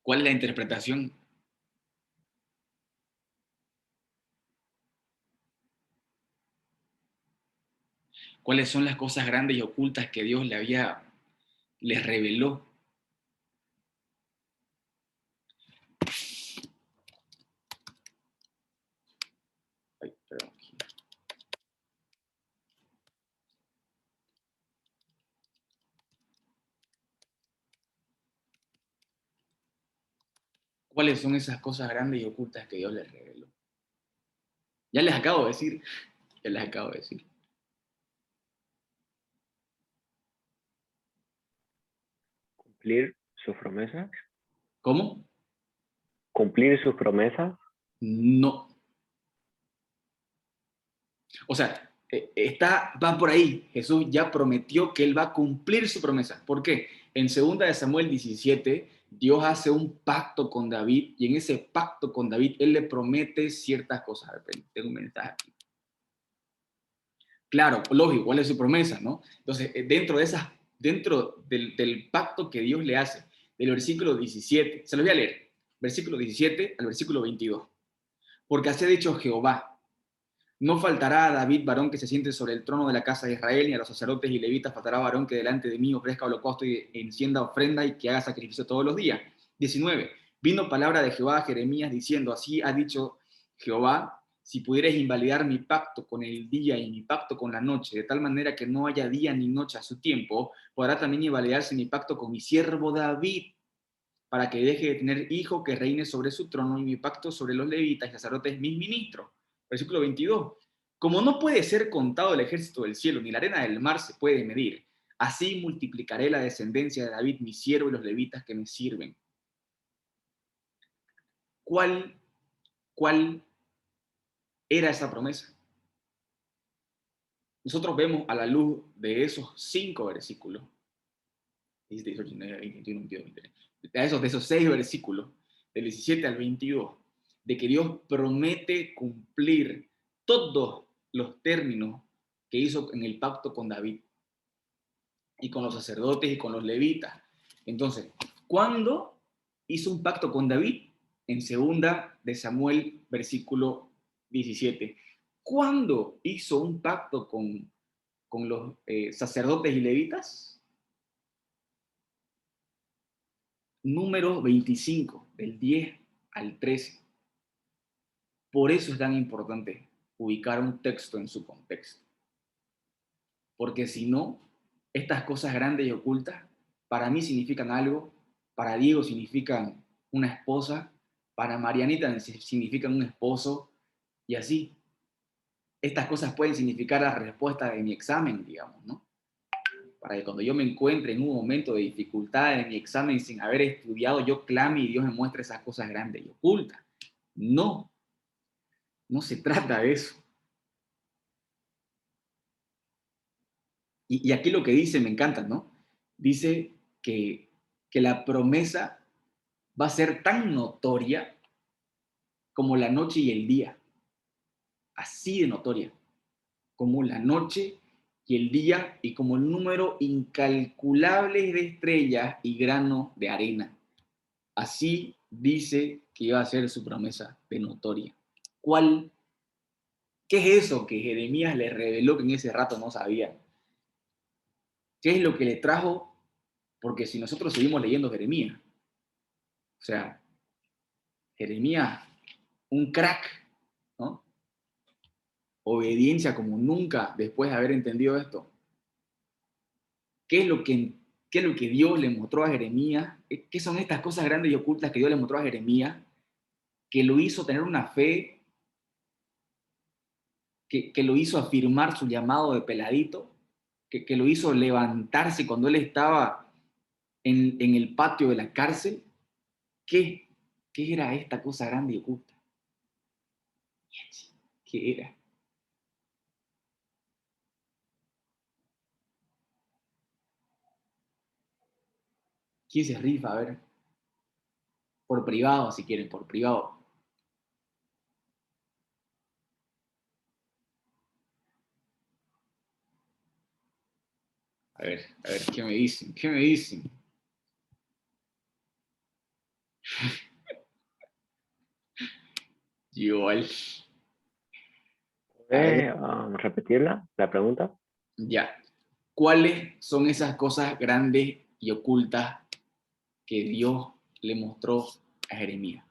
Speaker 1: ¿cuál es la interpretación? ¿Cuáles son las cosas grandes y ocultas que Dios les reveló? ¿Cuáles son esas cosas grandes y ocultas que Dios les reveló? Ya les acabo de decir, ya les acabo de decir.
Speaker 3: Cumplir sus promesas.
Speaker 1: ¿Cómo?
Speaker 3: Cumplir sus promesas.
Speaker 1: No. O sea, va por ahí. Jesús ya prometió que Él va a cumplir su promesa. ¿Por qué? En 2 de Samuel 17, Dios hace un pacto con David y en ese pacto con David Él le promete ciertas cosas. A ver, tengo un mensaje aquí. Claro, lógico, ¿cuál es su promesa, no? Entonces, dentro del pacto que Dios le hace, del versículo 17, se los voy a leer, versículo 17 al versículo 22. Porque así ha dicho Jehová, no faltará a David varón que se siente sobre el trono de la casa de Israel, ni a los sacerdotes y levitas faltará varón que delante de mí ofrezca holocausto y encienda ofrenda y que haga sacrificio todos los días. 19. Vino palabra de Jehová a Jeremías diciendo, así ha dicho Jehová, si pudierais invalidar mi pacto con el día y mi pacto con la noche, de tal manera que no haya día ni noche a su tiempo, podrá también invalidarse mi pacto con mi siervo David, para que deje de tener hijo que reine sobre su trono y mi pacto sobre los levitas y sacerdotes mis ministros. Versículo 22. Como no puede ser contado el ejército del cielo, ni la arena del mar se puede medir, así multiplicaré la descendencia de David, mi siervo, y los levitas que me sirven. ¿Cuál era esa promesa? Nosotros vemos a la luz de esos 5 versículos, 18, 19, 21, 22, 23, de esos 6 versículos, del 17 al 22, de que Dios promete cumplir todos los términos que hizo en el pacto con David y con los sacerdotes y con los levitas. Entonces, ¿cuándo hizo un pacto con David? En 2 de Samuel, versículo 17. ¿Cuándo hizo un pacto con los sacerdotes y levitas? Número 25, del 10 al 13. Por eso es tan importante ubicar un texto en su contexto. Porque si no, estas cosas grandes y ocultas, para mí significan algo, para Diego significan una esposa, para Marianita significan un esposo, y así. Estas cosas pueden significar la respuesta de mi examen, digamos, ¿no? Para que cuando yo me encuentre en un momento de dificultad en mi examen sin haber estudiado, yo clame y Dios me muestre esas cosas grandes y ocultas. No, no se trata de eso. Y aquí lo que dice me encanta, ¿no? Dice que la promesa va a ser tan notoria como la noche y el día. Así de notoria. Como la noche y el día y como el número incalculable de estrellas y grano de arena. Así dice que iba a ser su promesa de notoria. ¿Qué es eso que Jeremías le reveló que en ese rato no sabía? ¿Qué es lo que le trajo? Porque si nosotros seguimos leyendo Jeremías, o sea, Jeremías, un crack, ¿no? Obediencia como nunca después de haber entendido esto. ¿Qué es lo que Dios le mostró a Jeremías? ¿Qué son estas cosas grandes y ocultas que Dios le mostró a Jeremías? Que lo hizo tener una fe, que lo hizo afirmar su llamado de peladito, que lo hizo levantarse cuando él estaba en el patio de la cárcel. ¿Qué? ¿Qué era esta cosa grande y oculta? ¿Qué era? ¿Quién se rifa? A ver, por privado, si quieren, por privado. A ver, ¿qué me dicen? ¿Qué me dicen? Igual.
Speaker 3: ¿Puede repetirla, la pregunta?
Speaker 1: Ya. ¿Cuáles son esas cosas grandes y ocultas que Dios le mostró a Jeremías?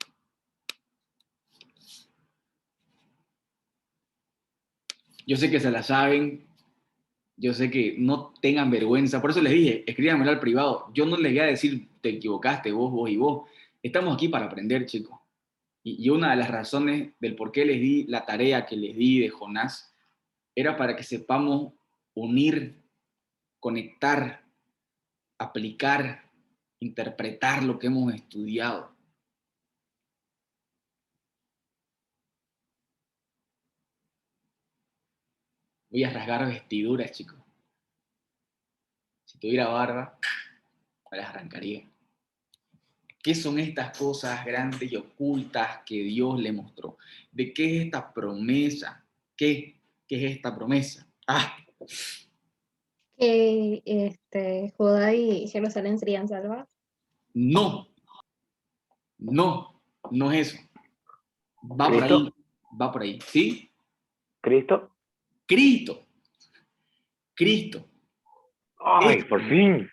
Speaker 1: Yo sé que se la saben, yo sé que no tengan vergüenza, por eso les dije, escríbanmelo al privado. Yo no les voy a decir, te equivocaste, vos y vos. Estamos aquí para aprender, chicos. Y una de las razones del por qué les di la tarea que les di de Jonás era para que sepamos unir, conectar, aplicar, interpretar lo que hemos estudiado. Voy a rasgar vestiduras, chicos. Si tuviera barba, me las arrancaría. ¿Qué son estas cosas grandes y ocultas que Dios le mostró? ¿De qué es esta promesa? ¿Qué es esta promesa?
Speaker 4: Que Judá y Jerusalén serían salvados.
Speaker 1: No, no es eso. Va por
Speaker 3: ¿Cristo?
Speaker 1: ahí, va por ahí. ¿Sí?
Speaker 3: ¿Cristo?
Speaker 1: Cristo.
Speaker 3: ¡Ay,
Speaker 1: Esto,
Speaker 3: por fin!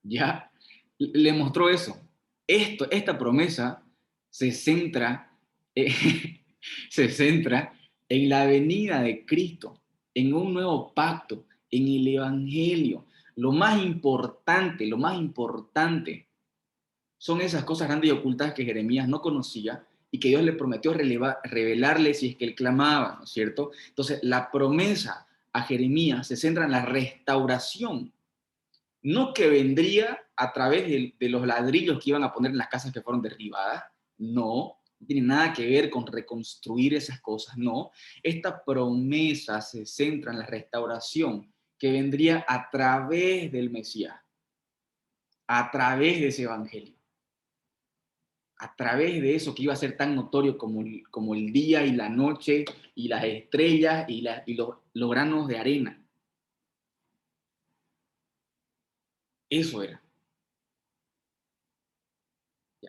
Speaker 1: ya le mostró eso. Esta promesa se centra, eh, se centra en la venida de Cristo, en un nuevo pacto, en el Evangelio. Lo más importante son esas cosas grandes y ocultas que Jeremías no conocía y que Dios le prometió revelarle si es que él clamaba, ¿no es cierto? Entonces, la promesa a Jeremías se centra en la restauración, no que vendría a través de los ladrillos que iban a poner en las casas que fueron derribadas, no tiene nada que ver con reconstruir esas cosas, no. Esta promesa se centra en la restauración que vendría a través del Mesías, a través de ese evangelio, a través de eso que iba a ser tan notorio como el día y la noche y las estrellas y los granos de arena. Eso era.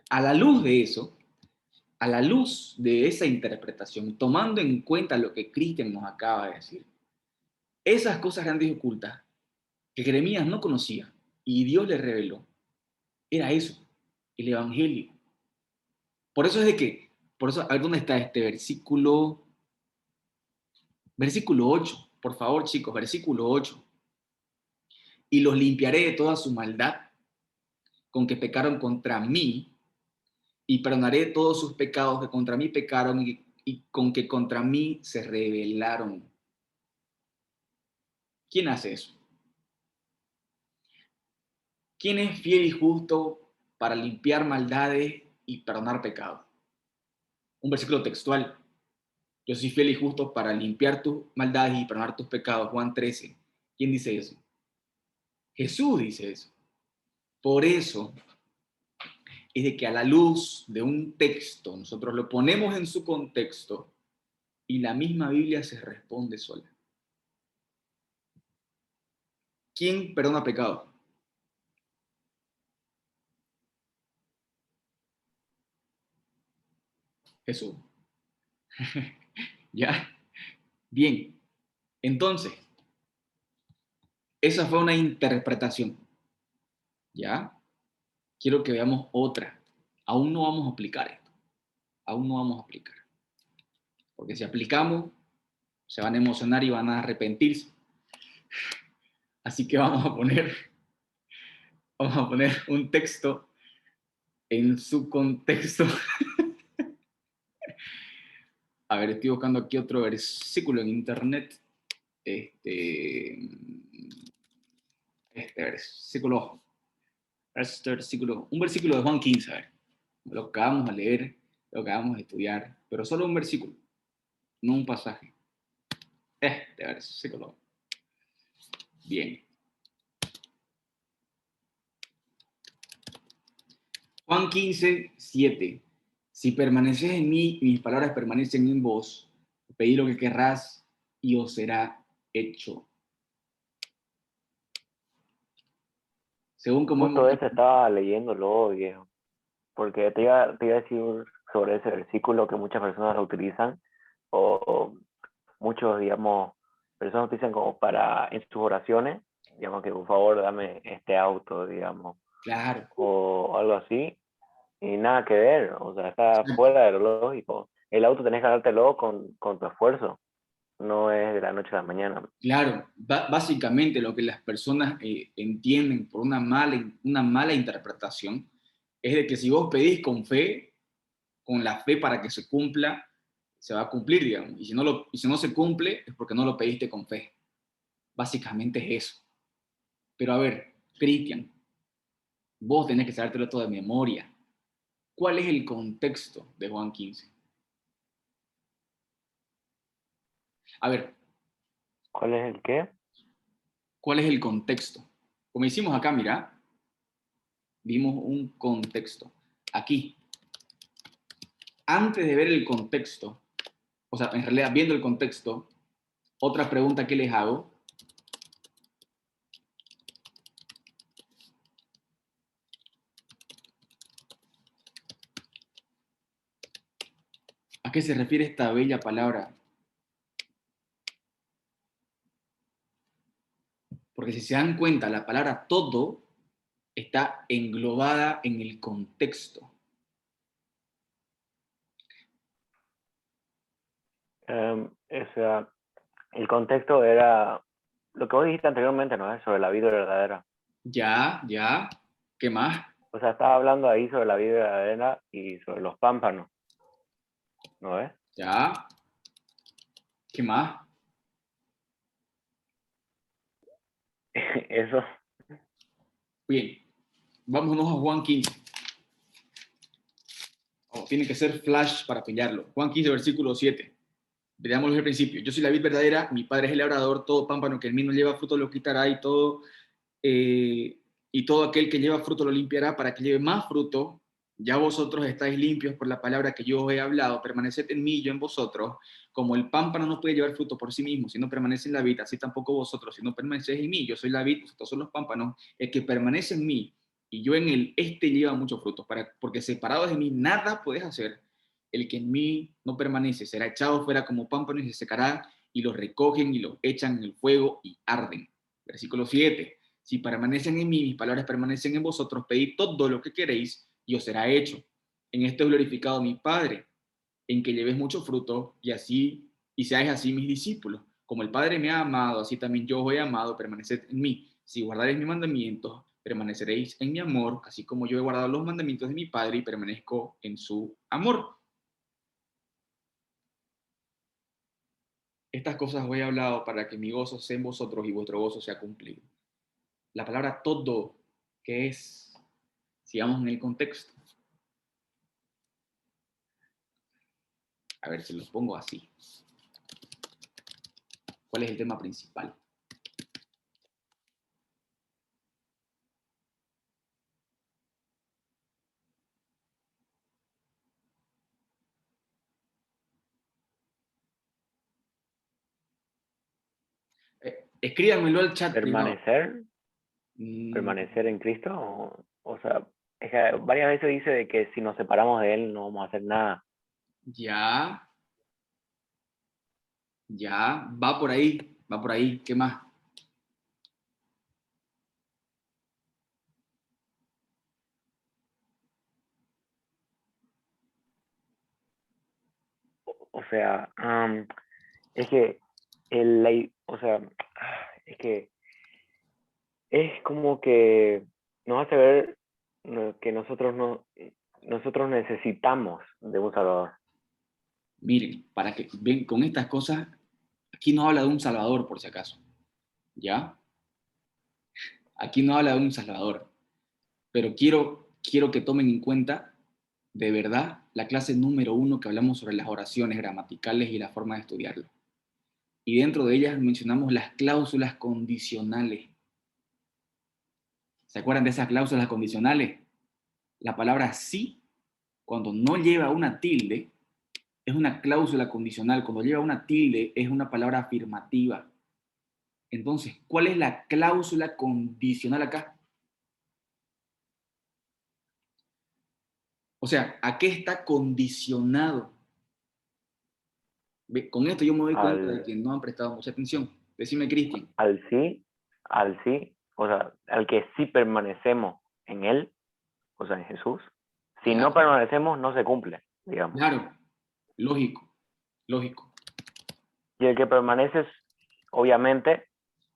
Speaker 1: A la luz de eso, a la luz de esa interpretación, tomando en cuenta lo que Cristian nos acaba de decir, esas cosas grandes y ocultas que Jeremías no conocía y Dios le reveló, era eso, el Evangelio. Por eso, a ver dónde está este versículo 8, por favor chicos, versículo 8. Y los limpiaré de toda su maldad con que pecaron contra mí, y perdonaré todos sus pecados que contra mí pecaron y con que contra mí se rebelaron. ¿Quién hace eso? ¿Quién es fiel y justo para limpiar maldades y perdonar pecados? Un versículo textual. Yo soy fiel y justo para limpiar tus maldades y perdonar tus pecados. Juan 13. ¿Quién dice eso? Jesús dice eso. Por eso es de que a la luz de un texto, nosotros lo ponemos en su contexto y la misma Biblia se responde sola. ¿Quién perdona pecados? Jesús. ¿Ya? Bien. Entonces, esa fue una interpretación. ¿Ya? Quiero que veamos otra. Aún no vamos a aplicar esto. Aún no vamos a aplicar. Porque si aplicamos, se van a emocionar y van a arrepentirse. Así que vamos a poner un texto en su contexto. A ver, estoy buscando aquí otro versículo en internet. Un versículo de Juan 15, a ver. Lo acabamos de leer, lo acabamos de estudiar, pero solo un versículo, no un pasaje. Versículo. Bien. Juan 15, 7. Si permaneces en mí y mis palabras permanecen en vos, pedid lo que querrás y os será hecho. Según como
Speaker 3: Justo ese estaba leyéndolo, viejo. Porque te iba a decir sobre ese versículo que muchas personas lo utilizan, o muchos, digamos, personas utilizan como para, en sus oraciones, digamos que por favor dame este auto, digamos,
Speaker 1: Claro.
Speaker 3: o algo así, y nada que ver, o sea, está fuera de lo lógico. El auto tenés que dártelo con tu esfuerzo, no es de la noche a la mañana.
Speaker 1: Claro, básicamente lo que las personas entienden por una mala interpretación Es de que si vos pedís con fe, con la fe para que se cumpla, se va a cumplir, digamos. Y si no se cumple, es porque no lo pediste con fe. Básicamente es eso. Pero a ver, Cristian, vos tenés que sabértelo todo de memoria. ¿Cuál es el contexto de Juan 15? A ver,
Speaker 3: ¿Cuál es el qué?
Speaker 1: ¿cuál es el contexto? Como hicimos acá, mira, vimos un contexto. Aquí, antes de ver el contexto, o sea, en realidad viendo el contexto, otra pregunta que les hago, ¿a qué se refiere esta bella palabra? Porque si se dan cuenta, la palabra todo está englobada en el contexto.
Speaker 3: O sea, el contexto era lo que vos dijiste anteriormente, ¿no? Es sobre la vida verdadera.
Speaker 1: Ya, ya, ¿qué más?
Speaker 3: O sea, estaba hablando ahí sobre la vida verdadera y sobre los pámpanos, ¿no es?
Speaker 1: Ya, ¿qué más?
Speaker 3: Eso.
Speaker 1: Bien, vámonos a Juan 15. Oh, tiene que ser flash para pillarlo. Juan 15, versículo 7. Veámoslo al principio. Yo soy la vid verdadera, mi padre es el labrador, todo pámpano que en mí no lleva fruto lo quitará y todo aquel que lleva fruto lo limpiará para que lleve más fruto. Ya vosotros estáis limpios por la palabra que yo os he hablado, permaneced en mí y yo en vosotros. Como el pámpano no puede llevar fruto por sí mismo si no permanece en la vid, así tampoco vosotros si no permanecéis en mí. Yo soy la vid, vosotros son los pámpanos. El que permanece en mí y yo en él, este lleva mucho fruto, porque separados de mí nada puedes hacer. El que en mí no permanece será echado fuera como pámpano y se secará, y los recogen y los echan en el fuego y arden. Versículo 7. Si permanecen en mí, mis palabras permanecen en vosotros, pedid todo lo que queréis y os será hecho. En esto es glorificado mi Padre, en que llevéis mucho fruto y seáis así mis discípulos. Como el Padre me ha amado, así también yo os he amado, permaneced en mí. Si guardaréis mis mandamientos, permaneceréis en mi amor, así como yo he guardado los mandamientos de mi Padre y permanezco en su amor. Estas cosas os he hablado para que mi gozo sea en vosotros y vuestro gozo sea cumplido. La palabra todo, que es, sigamos en el contexto. A ver si los pongo así. ¿Cuál es el tema principal? Escríbanmelo al chat privado.
Speaker 3: Permanecer,
Speaker 1: Mm,
Speaker 3: permanecer en Cristo, o sea, es que varias veces dice de que si nos separamos de Él no vamos a hacer nada.
Speaker 1: ya, ya, va por ahí, va por ahí. ¿Qué más?
Speaker 3: O sea, es que o sea, es que es como que nos hace ver que nosotros necesitamos de un Salvador.
Speaker 1: Miren, para que ven con estas cosas, aquí no habla de un salvador, por si acaso. ¿Ya? Aquí no habla de un salvador. Pero quiero que tomen en cuenta, de verdad, la clase número 1 que hablamos sobre las oraciones gramaticales y la forma de estudiarlas. Y dentro de ellas mencionamos las cláusulas condicionales. ¿Se acuerdan de esas cláusulas condicionales? La palabra sí, cuando no lleva una tilde, es una cláusula condicional. Cuando lleva una tilde, es una palabra afirmativa. Entonces, ¿cuál es la cláusula condicional acá? O sea, ¿a qué está condicionado? Con esto yo me doy cuenta de
Speaker 3: Al,
Speaker 1: que no han prestado mucha atención. Decime, Cristian.
Speaker 3: al sí, o sea, al que sí permanecemos en Él, o sea, en Jesús. Si
Speaker 1: Ya,
Speaker 3: no permanecemos, no se cumple, digamos.
Speaker 1: claro, lógico, lógico.
Speaker 3: Y el que permanece, obviamente,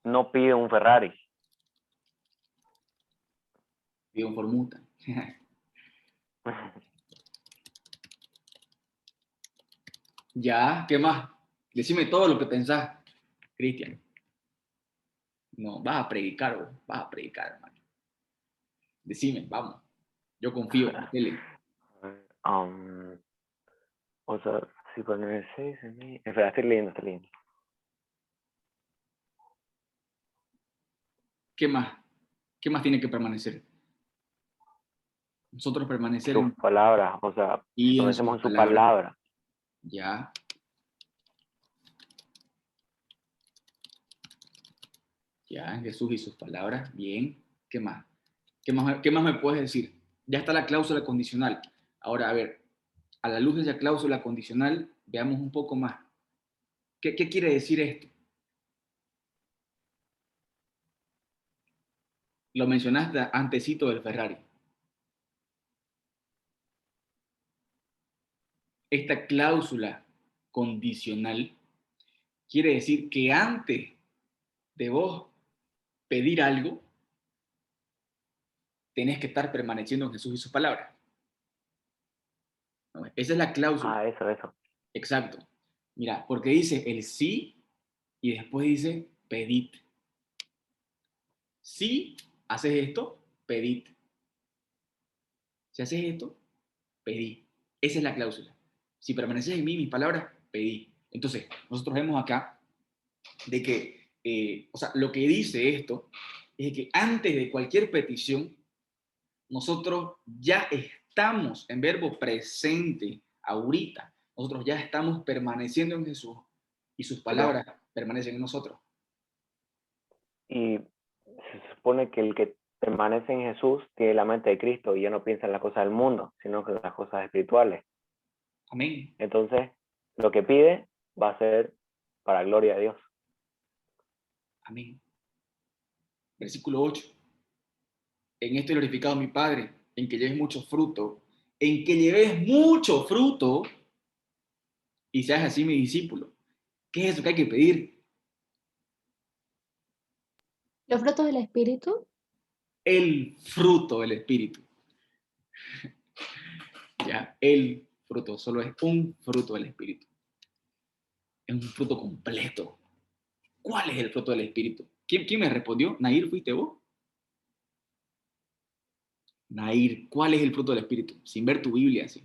Speaker 3: no pide un Ferrari.
Speaker 1: Digo, formuta. Ya, ¿qué más? Decime todo lo que pensás, Cristian. No, vas a predicar, vos, vas a predicar, hermano. Decime, vamos. Yo confío, metele.
Speaker 3: Um, o sea, si poner el 6 en mí. Espera, estoy leyendo, estoy leyendo.
Speaker 1: ¿Qué más? ¿Qué más tiene que permanecer? Nosotros permanecer
Speaker 3: Sus palabras, o sea,
Speaker 1: y en sus
Speaker 3: permanecemos en su
Speaker 1: palabras.
Speaker 3: palabra.
Speaker 1: Ya. Ya, en Jesús y sus palabras. Bien. ¿Qué más? Qué más me puedes decir? Ya está la cláusula condicional. Ahora, a ver, a la luz de esa cláusula condicional, veamos un poco más. ¿Qué quiere decir esto? Lo mencionaste antesito del Ferrari. Esta cláusula condicional quiere decir que antes de vos pedir algo, tenés que estar permaneciendo en Jesús y sus palabras. ¿No? Esa es la cláusula.
Speaker 3: Ah, eso.
Speaker 1: Exacto. Mira, porque dice el sí y después dice pedid. Si haces esto, pedid. Si haces esto, pedí. Esa es la cláusula. Si permaneces en mí, mis palabras, pedí. Entonces, nosotros vemos acá de que, o sea, lo que dice esto es que antes de cualquier petición, nosotros ya estamos en verbo presente ahorita. Nosotros ya estamos permaneciendo en Jesús y sus
Speaker 3: Pero,
Speaker 1: palabras permanecen en nosotros.
Speaker 3: y se supone que el que permanece en Jesús tiene la mente de Cristo y ya no piensa en las cosas del mundo, sino que en las cosas espirituales.
Speaker 1: Amén.
Speaker 3: Entonces, lo que pide va a ser para gloria de Dios.
Speaker 1: Amén. Versículo 8. En esto he glorificado a mi Padre, en que lleves mucho fruto, en que lleves mucho fruto y seas así mi discípulo. ¿Qué es eso que hay que pedir?
Speaker 4: Los frutos del Espíritu.
Speaker 1: El fruto del Espíritu. Ya, el fruto, solo es un fruto del Espíritu. Es un fruto completo. ¿Cuál es el fruto del Espíritu? ¿Quién me respondió? ¿Nair, fuiste vos? Nair, ¿cuál es el fruto del Espíritu? Sin ver tu Biblia, así.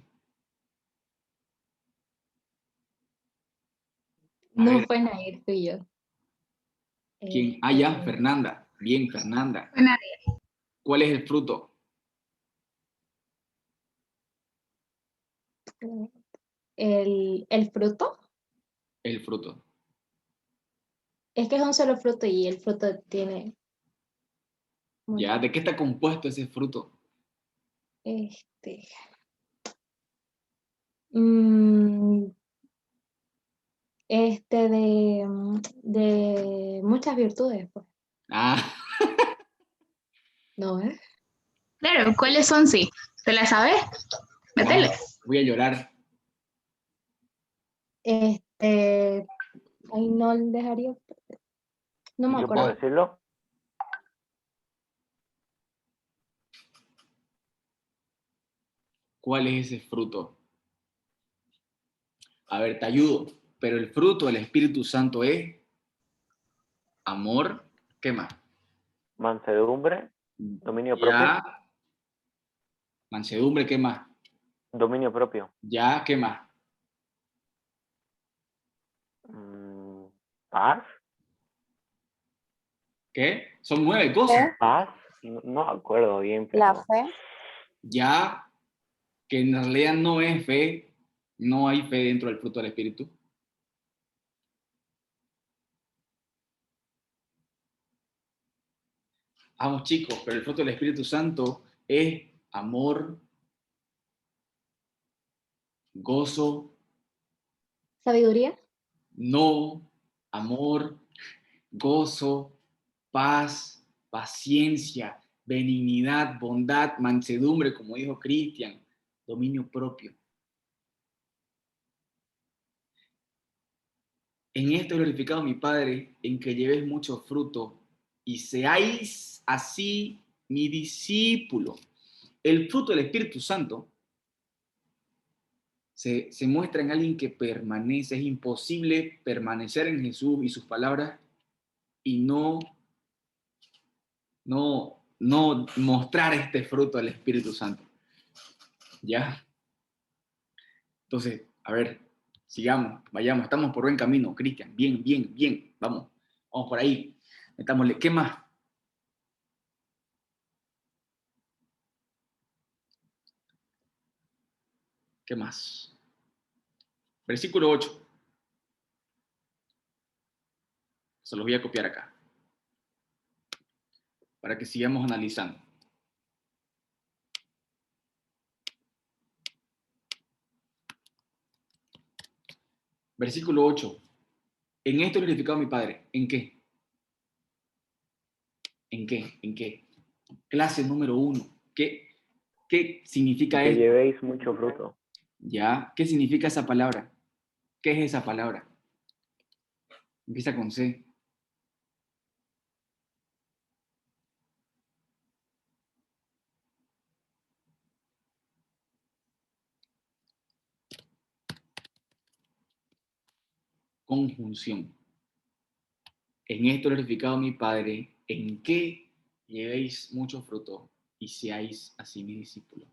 Speaker 1: A
Speaker 4: No
Speaker 1: ver,
Speaker 4: fue Nair, fui yo.
Speaker 1: ¿quién? Ah, ya,
Speaker 4: Este,
Speaker 1: Fernanda. Bien, Fernanda.
Speaker 5: Buena.
Speaker 1: ¿Cuál es el fruto?
Speaker 4: el fruto.
Speaker 1: El fruto.
Speaker 4: Es que es un solo fruto y el fruto tiene
Speaker 1: ¿Ya?
Speaker 4: mucho.
Speaker 1: ¿De qué está compuesto ese fruto?
Speaker 4: Este. mm, de muchas virtudes, pues.
Speaker 1: Ah,
Speaker 4: ¿No es?
Speaker 5: Claro, ¿cuáles son? Sí. ¿Te la sabes? Métele.
Speaker 1: voy a llorar.
Speaker 4: Este. Ay, no dejaría. No me
Speaker 3: ¿Yo puedo
Speaker 4: acuerdo.
Speaker 3: decirlo?
Speaker 1: ¿Cuál es ese fruto? A ver, te ayudo. Pero el fruto del Espíritu Santo es amor. ¿Qué más?
Speaker 3: Mansedumbre, dominio propio,
Speaker 1: Ya. Mansedumbre, ¿qué más?
Speaker 3: dominio propio.
Speaker 1: Ya, ¿qué más?
Speaker 3: Mm, paz,
Speaker 1: ¿Qué? Son 9 cosas.
Speaker 3: paz, no me acuerdo bien,
Speaker 6: La
Speaker 3: pero
Speaker 6: fe.
Speaker 1: Ya, que en realidad no es fe, no hay fe dentro del fruto del Espíritu. Vamos chicos, pero el fruto del Espíritu Santo es amor, gozo,
Speaker 4: Sabiduría.
Speaker 1: no, amor, gozo, paz, paciencia, benignidad, bondad, mansedumbre, como dijo Cristian, dominio propio. En esto he glorificado a mi Padre, en que llevéis mucho fruto y seáis así mi discípulo. El fruto del Espíritu Santo se muestra en alguien que permanece. Es imposible permanecer en Jesús y sus palabras y no mostrar este fruto del Espíritu Santo. ¿Ya? Entonces, a ver, sigamos, vayamos, estamos por buen camino, Cristian. Bien, bien, bien. Vamos por ahí. Metámosle. ¿Qué más? ¿Qué más? Versículo 8. Se los voy a copiar acá, para que sigamos analizando. Versículo 8. En esto he glorificado a mi Padre. ¿En qué? ¿En qué? ¿En qué? Clase número 1. ¿Qué significa
Speaker 3: Que
Speaker 1: esto?
Speaker 3: llevéis mucho fruto.
Speaker 1: ¿Ya? ¿Qué significa esa palabra? ¿Qué es esa palabra? Empieza con C. Conjunción. En esto he glorificado a mi Padre, en que llevéis mucho fruto y seáis así mis discípulos.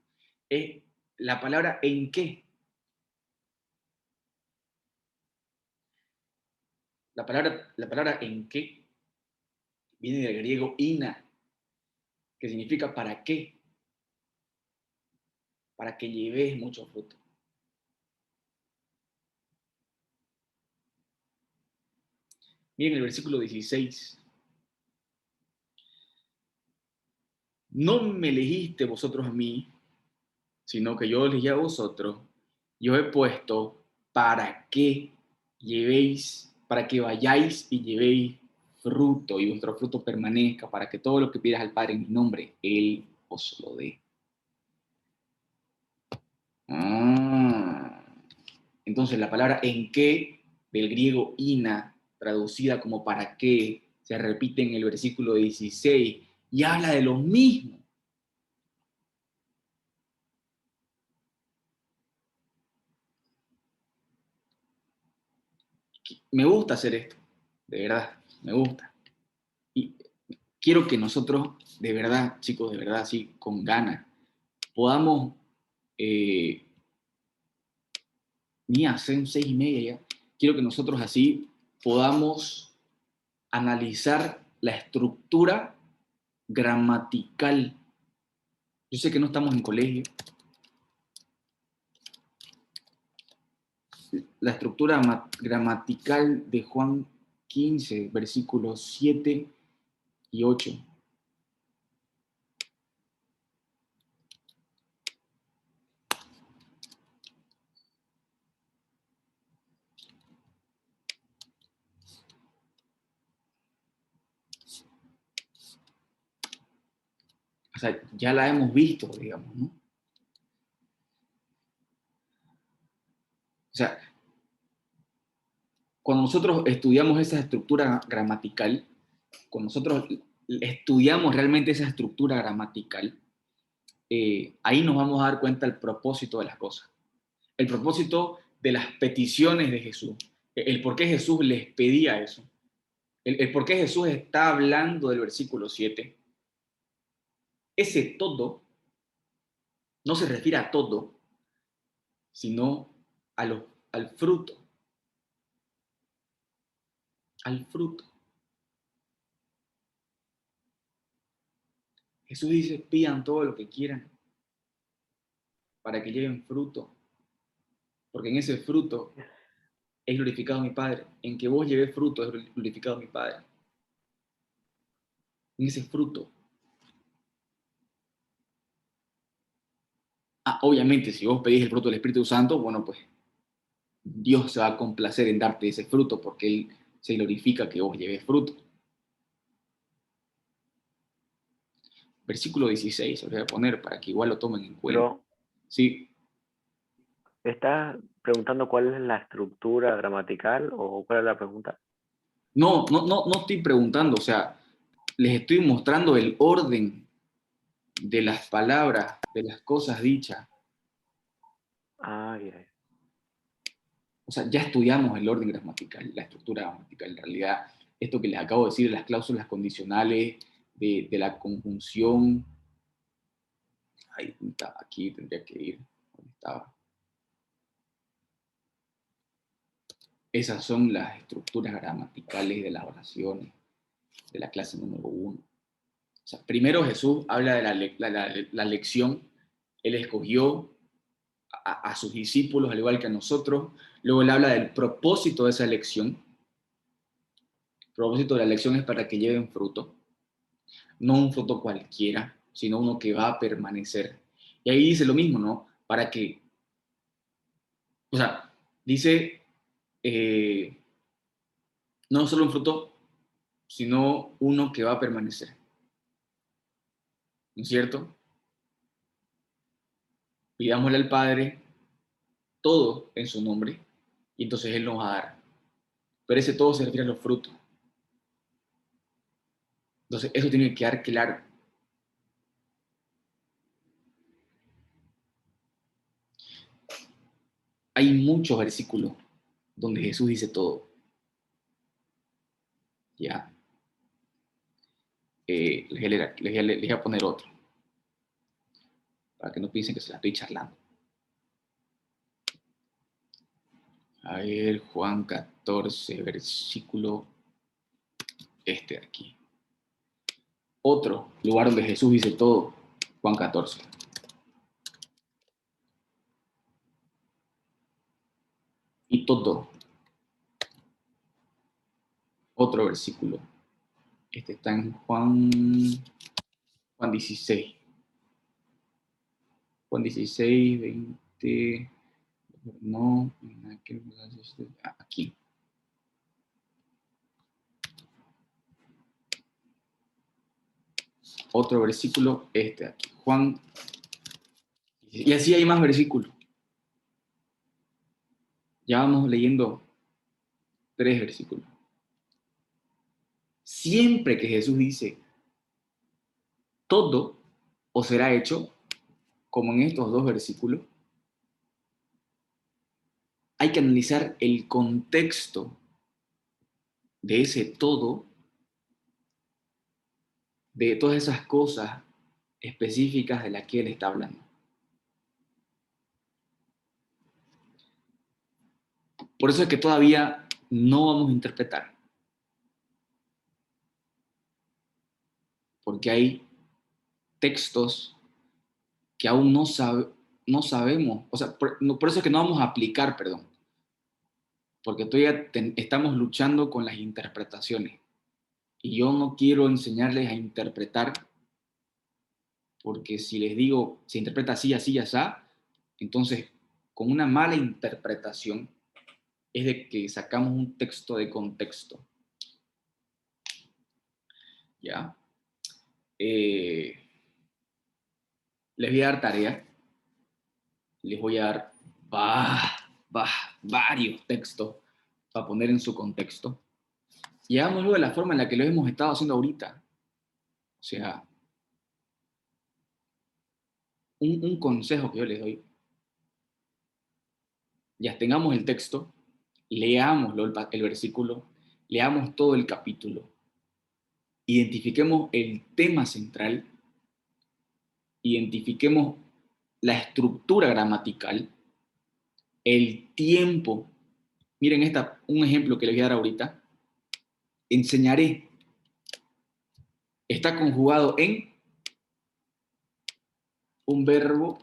Speaker 1: Es la palabra en qué. La palabra en qué viene del griego ina, que significa para qué. Para que llevéis mucho fruto. Miren el versículo 16. No me elegiste vosotros a mí, sino que yo elegí a vosotros. Yo he puesto para que llevéis, para que vayáis y llevéis fruto y vuestro fruto permanezca, para que todo lo que pidas al Padre en mi nombre, Él os lo dé. Entonces la palabra en qué, del griego ina, traducida como para qué, se repite en el versículo 16 y habla de lo mismo. Me gusta hacer esto, de verdad, me gusta. Y quiero que nosotros, de verdad, chicos, de verdad, sí, con ganas, podamos, mira, son 6:30 ya, quiero que nosotros así podamos analizar la estructura gramatical. Yo sé que no estamos en colegio. La estructura gramatical de Juan 15, versículos 7 y 8. O sea, ya la hemos visto, digamos, ¿no? O sea, cuando nosotros estudiamos esa estructura gramatical, cuando nosotros estudiamos realmente esa estructura gramatical, ahí nos vamos a dar cuenta del propósito de las cosas. El propósito de las peticiones de Jesús. El por qué Jesús les pedía eso. El por qué Jesús está hablando del versículo 7. Ese todo no se refiere a todo, sino al fruto. Al fruto. Jesús dice, pidan todo lo que quieran para que lleven fruto, porque en ese fruto es glorificado mi Padre. En que vos lleves fruto es glorificado mi Padre. En ese fruto. Obviamente, si vos pedís el fruto del Espíritu Santo, bueno, pues Dios se va a complacer en darte ese fruto porque Él se glorifica que vos lleves fruto. Versículo 16, se lo voy a poner para que igual lo tomen en cuenta.
Speaker 3: Pero,
Speaker 1: Sí.
Speaker 3: ¿estás preguntando cuál es la estructura gramatical o cuál es la pregunta?
Speaker 1: No estoy preguntando, o sea, les estoy mostrando el orden de las palabras, de las cosas dichas.
Speaker 3: Ah, ya.
Speaker 1: o sea, ya estudiamos el orden gramatical, la estructura gramatical. En realidad, esto que les acabo de decir, las cláusulas condicionales, de la conjunción, ahí está, aquí tendría que ir, ¿dónde estaba? Esas son las estructuras gramaticales de las oraciones de la clase número 1. O sea, primero Jesús habla de la lección, él escogió a sus discípulos, al igual que a nosotros. Luego él habla del propósito de esa lección. El propósito de la lección es para que lleven fruto, no un fruto cualquiera, sino uno que va a permanecer. Y ahí dice lo mismo, ¿no? Para que, o sea, dice, no solo un fruto, sino uno que va a permanecer. ¿No es cierto? Pidámosle al Padre todo en su nombre y entonces Él nos va a dar. Pero ese todo se refiere a los frutos. Entonces eso tiene que quedar claro. Hay muchos versículos donde Jesús dice todo. Ya. Les voy a poner otro, para que no piensen que se la estoy charlando. A ver, Juan 14, versículo de aquí. Otro lugar donde Jesús dice todo, Juan 14. Y todo. Otro versículo. Este está en Juan 16. Juan 16, 20. No, aquí. Otro versículo, aquí. Juan. Y así hay más versículos. Ya vamos leyendo 3 versículos. Siempre que Jesús dice todo o será hecho, como en estos 2 versículos, hay que analizar el contexto de ese todo, de todas esas cosas específicas de las que él está hablando. Por eso es que todavía no vamos a interpretar, porque hay textos que aún no sabemos, o sea, por eso es que no vamos a aplicar, perdón, porque todavía estamos luchando con las interpretaciones. Y yo no quiero enseñarles a interpretar, porque si les digo, se interpreta así, así, así, entonces, con una mala interpretación, es de que sacamos un texto de contexto. ¿Ya? Les voy a dar tarea. Les voy a dar varios textos para poner en su contexto. Y hagámoslo de la forma en la que lo hemos estado haciendo ahorita. O sea, un consejo que yo les doy. Ya tengamos el texto, leámoslo, el versículo, leamos todo el capítulo, identifiquemos el tema central, identifiquemos la estructura gramatical, el tiempo. Miren un ejemplo que les voy a dar ahorita. Enseñaré. Está conjugado en un verbo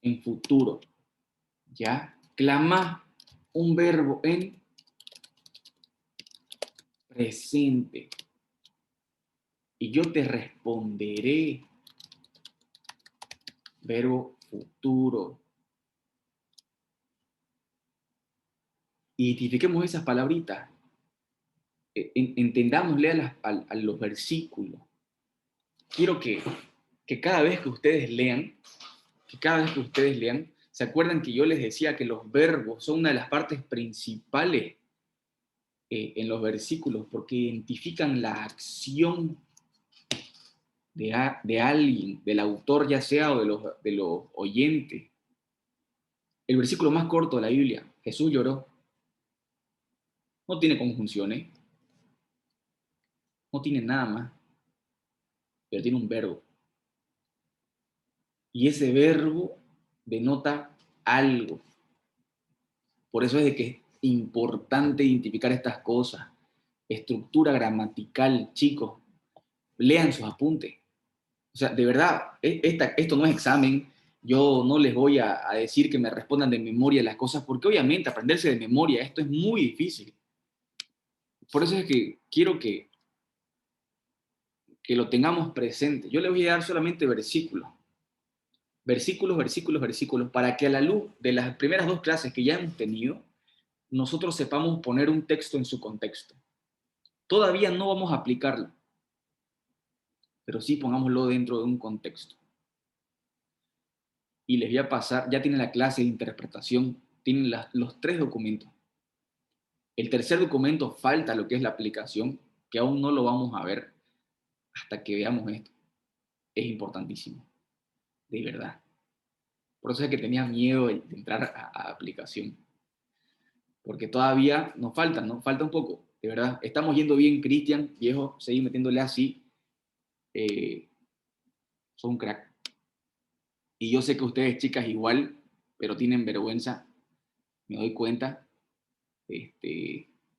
Speaker 1: en futuro. ¿Ya? Clama, un verbo en presente. Y yo te responderé, verbo futuro. Identifiquemos esas palabritas. Entendámosle a los versículos. Quiero que cada vez que ustedes lean, se acuerdan que yo les decía que los verbos son una de las partes principales en los versículos, porque identifican la acción de alguien, del autor ya sea o de los oyentes. El versículo más corto de la Biblia, Jesús lloró. No tiene conjunciones, no tiene nada más, pero tiene un verbo. Y ese verbo denota algo. Por eso es de que es importante identificar estas cosas. Estructura gramatical, chicos, lean sus apuntes. O sea, de verdad, esto no es examen. Yo no les voy a decir que me respondan de memoria las cosas, porque obviamente aprenderse de memoria, esto es muy difícil. Por eso es que quiero que lo tengamos presente. Yo les voy a dar solamente versículos. Versículos, versículos, versículos, para que a la luz de las primeras dos clases que ya hemos tenido, nosotros sepamos poner un texto en su contexto. Todavía no vamos a aplicarlo, pero sí pongámoslo dentro de un contexto. Y les voy a pasar, ya tienen la clase de interpretación, tienen los tres documentos. El tercer documento falta lo que es la aplicación, que aún no lo vamos a ver hasta que veamos esto. Es importantísimo, de verdad. Por eso es que tenía miedo de entrar a aplicación. Porque todavía nos falta, ¿no? Falta un poco, de verdad. Estamos yendo bien, Cristian, viejo, seguir metiéndole así. Son un crack. Y yo sé que ustedes, chicas, igual, pero tienen vergüenza, me doy cuenta.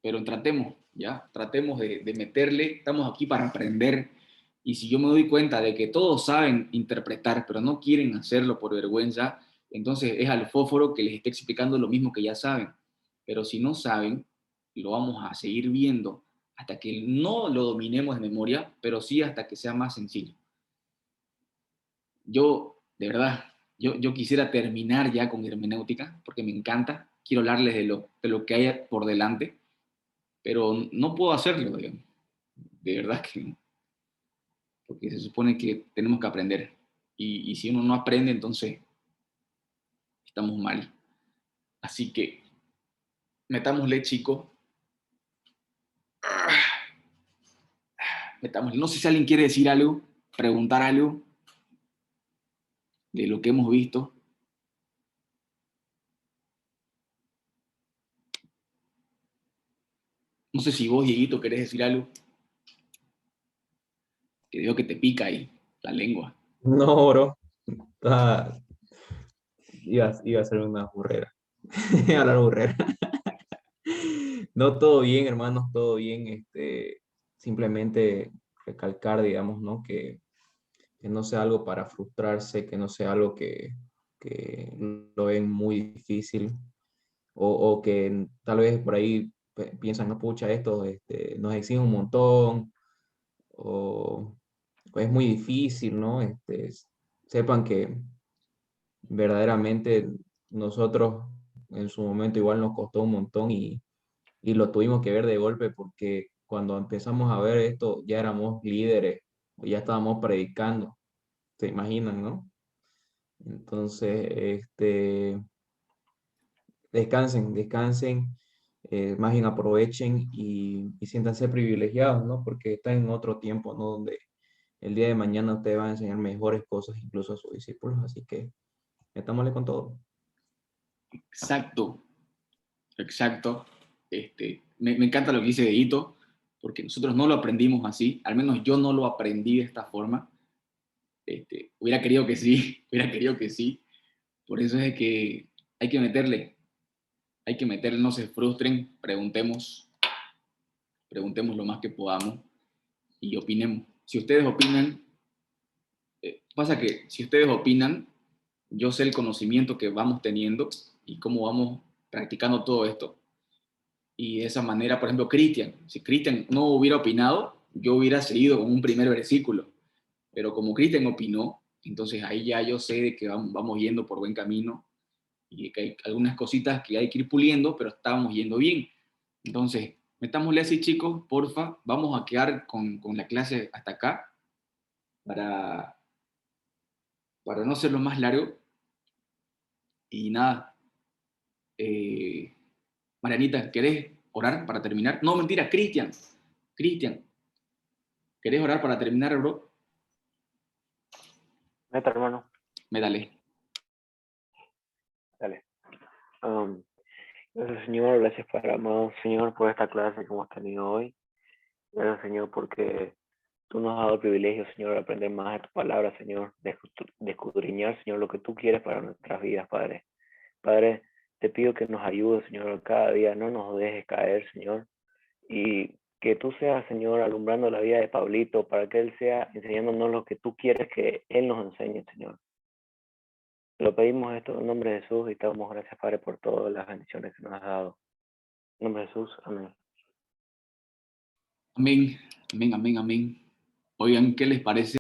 Speaker 1: Pero tratemos, ¿ya? Tratemos de meterle, estamos aquí para aprender. Y si yo me doy cuenta de que todos saben interpretar, pero no quieren hacerlo por vergüenza, entonces es al fósforo que les esté explicando lo mismo que ya saben. Pero si no saben, lo vamos a seguir viendo hasta que no lo dominemos de memoria, pero sí hasta que sea más sencillo. Yo, de verdad, yo quisiera terminar ya con hermenéutica, porque me encanta. Quiero hablarles de lo que hay por delante, pero no puedo hacerlo, digamos. De verdad que no, porque se supone que tenemos que aprender. Y si uno no aprende, entonces estamos mal. Así que metámosle, chicos. Metámosle. No sé si alguien quiere decir algo, preguntar algo de lo que hemos visto. No sé si vos, Dieguito, querés decir algo, que digo que te pica ahí la lengua.
Speaker 6: No, bro. Está- iba a ser una burrera. Hablar burrera. No, todo bien, hermanos, todo bien. Simplemente recalcar, digamos, ¿no? Que no sea algo para frustrarse, que no sea algo que lo ven muy difícil, o que tal vez por ahí piensan, no, pucha, esto nos exige un montón, o es muy difícil, ¿no? Sepan que verdaderamente nosotros en su momento igual nos costó un montón y lo tuvimos que ver de golpe porque cuando empezamos a ver esto ya éramos líderes, o ya estábamos predicando, se imaginan, ¿no? Entonces, descansen, descansen, más bien aprovechen y siéntanse privilegiados, ¿no? Porque están en otro tiempo, ¿no? Donde el día de mañana ustedes van a enseñar mejores cosas incluso a sus discípulos, así que metámosle con todo.
Speaker 1: Exacto, exacto. Me encanta lo que dice Deito, porque nosotros no lo aprendimos así, al menos yo no lo aprendí de esta forma. Hubiera querido que sí, hubiera querido que sí. Por eso es que hay que meterle, no se frustren, preguntemos lo más que podamos y opinemos. Si ustedes opinan, pasa que si ustedes opinan, yo sé el conocimiento que vamos teniendo y cómo vamos practicando todo esto. Y de esa manera, por ejemplo, Cristian, si Cristian no hubiera opinado, yo hubiera seguido con un primer versículo. Pero como Cristian opinó, entonces ahí ya yo sé de que vamos yendo por buen camino y que hay algunas cositas que hay que ir puliendo, pero estábamos yendo bien. Entonces, metámosle así, chicos, porfa, vamos a quedar con la clase hasta acá para, para no hacerlo más largo. Y nada, eh, Marianita, ¿querés orar para terminar? No, mentira, Cristian, ¿querés orar para terminar, bro?
Speaker 3: Neta, hermano,
Speaker 1: Médale.
Speaker 3: dale. Gracias, Señor, gracias, Padre amado, Señor, por esta clase que hemos tenido hoy. Gracias, Señor, porque tú nos has dado el privilegio, Señor, de aprender más de tu palabra, Señor, de escudriñar, Señor, lo que tú quieres para nuestras vidas, Padre. Padre, te pido que nos ayudes, Señor, cada día, no nos dejes caer, Señor, y que tú seas, Señor, alumbrando la vida de Pablito para que él sea enseñándonos lo que tú quieres que él nos enseñe, Señor. Te lo pedimos esto en nombre de Jesús y te damos gracias, Padre, por todas las bendiciones que nos has dado. En nombre de Jesús, amén.
Speaker 1: Amén, amén, amén, amén. Oigan, ¿qué les parece?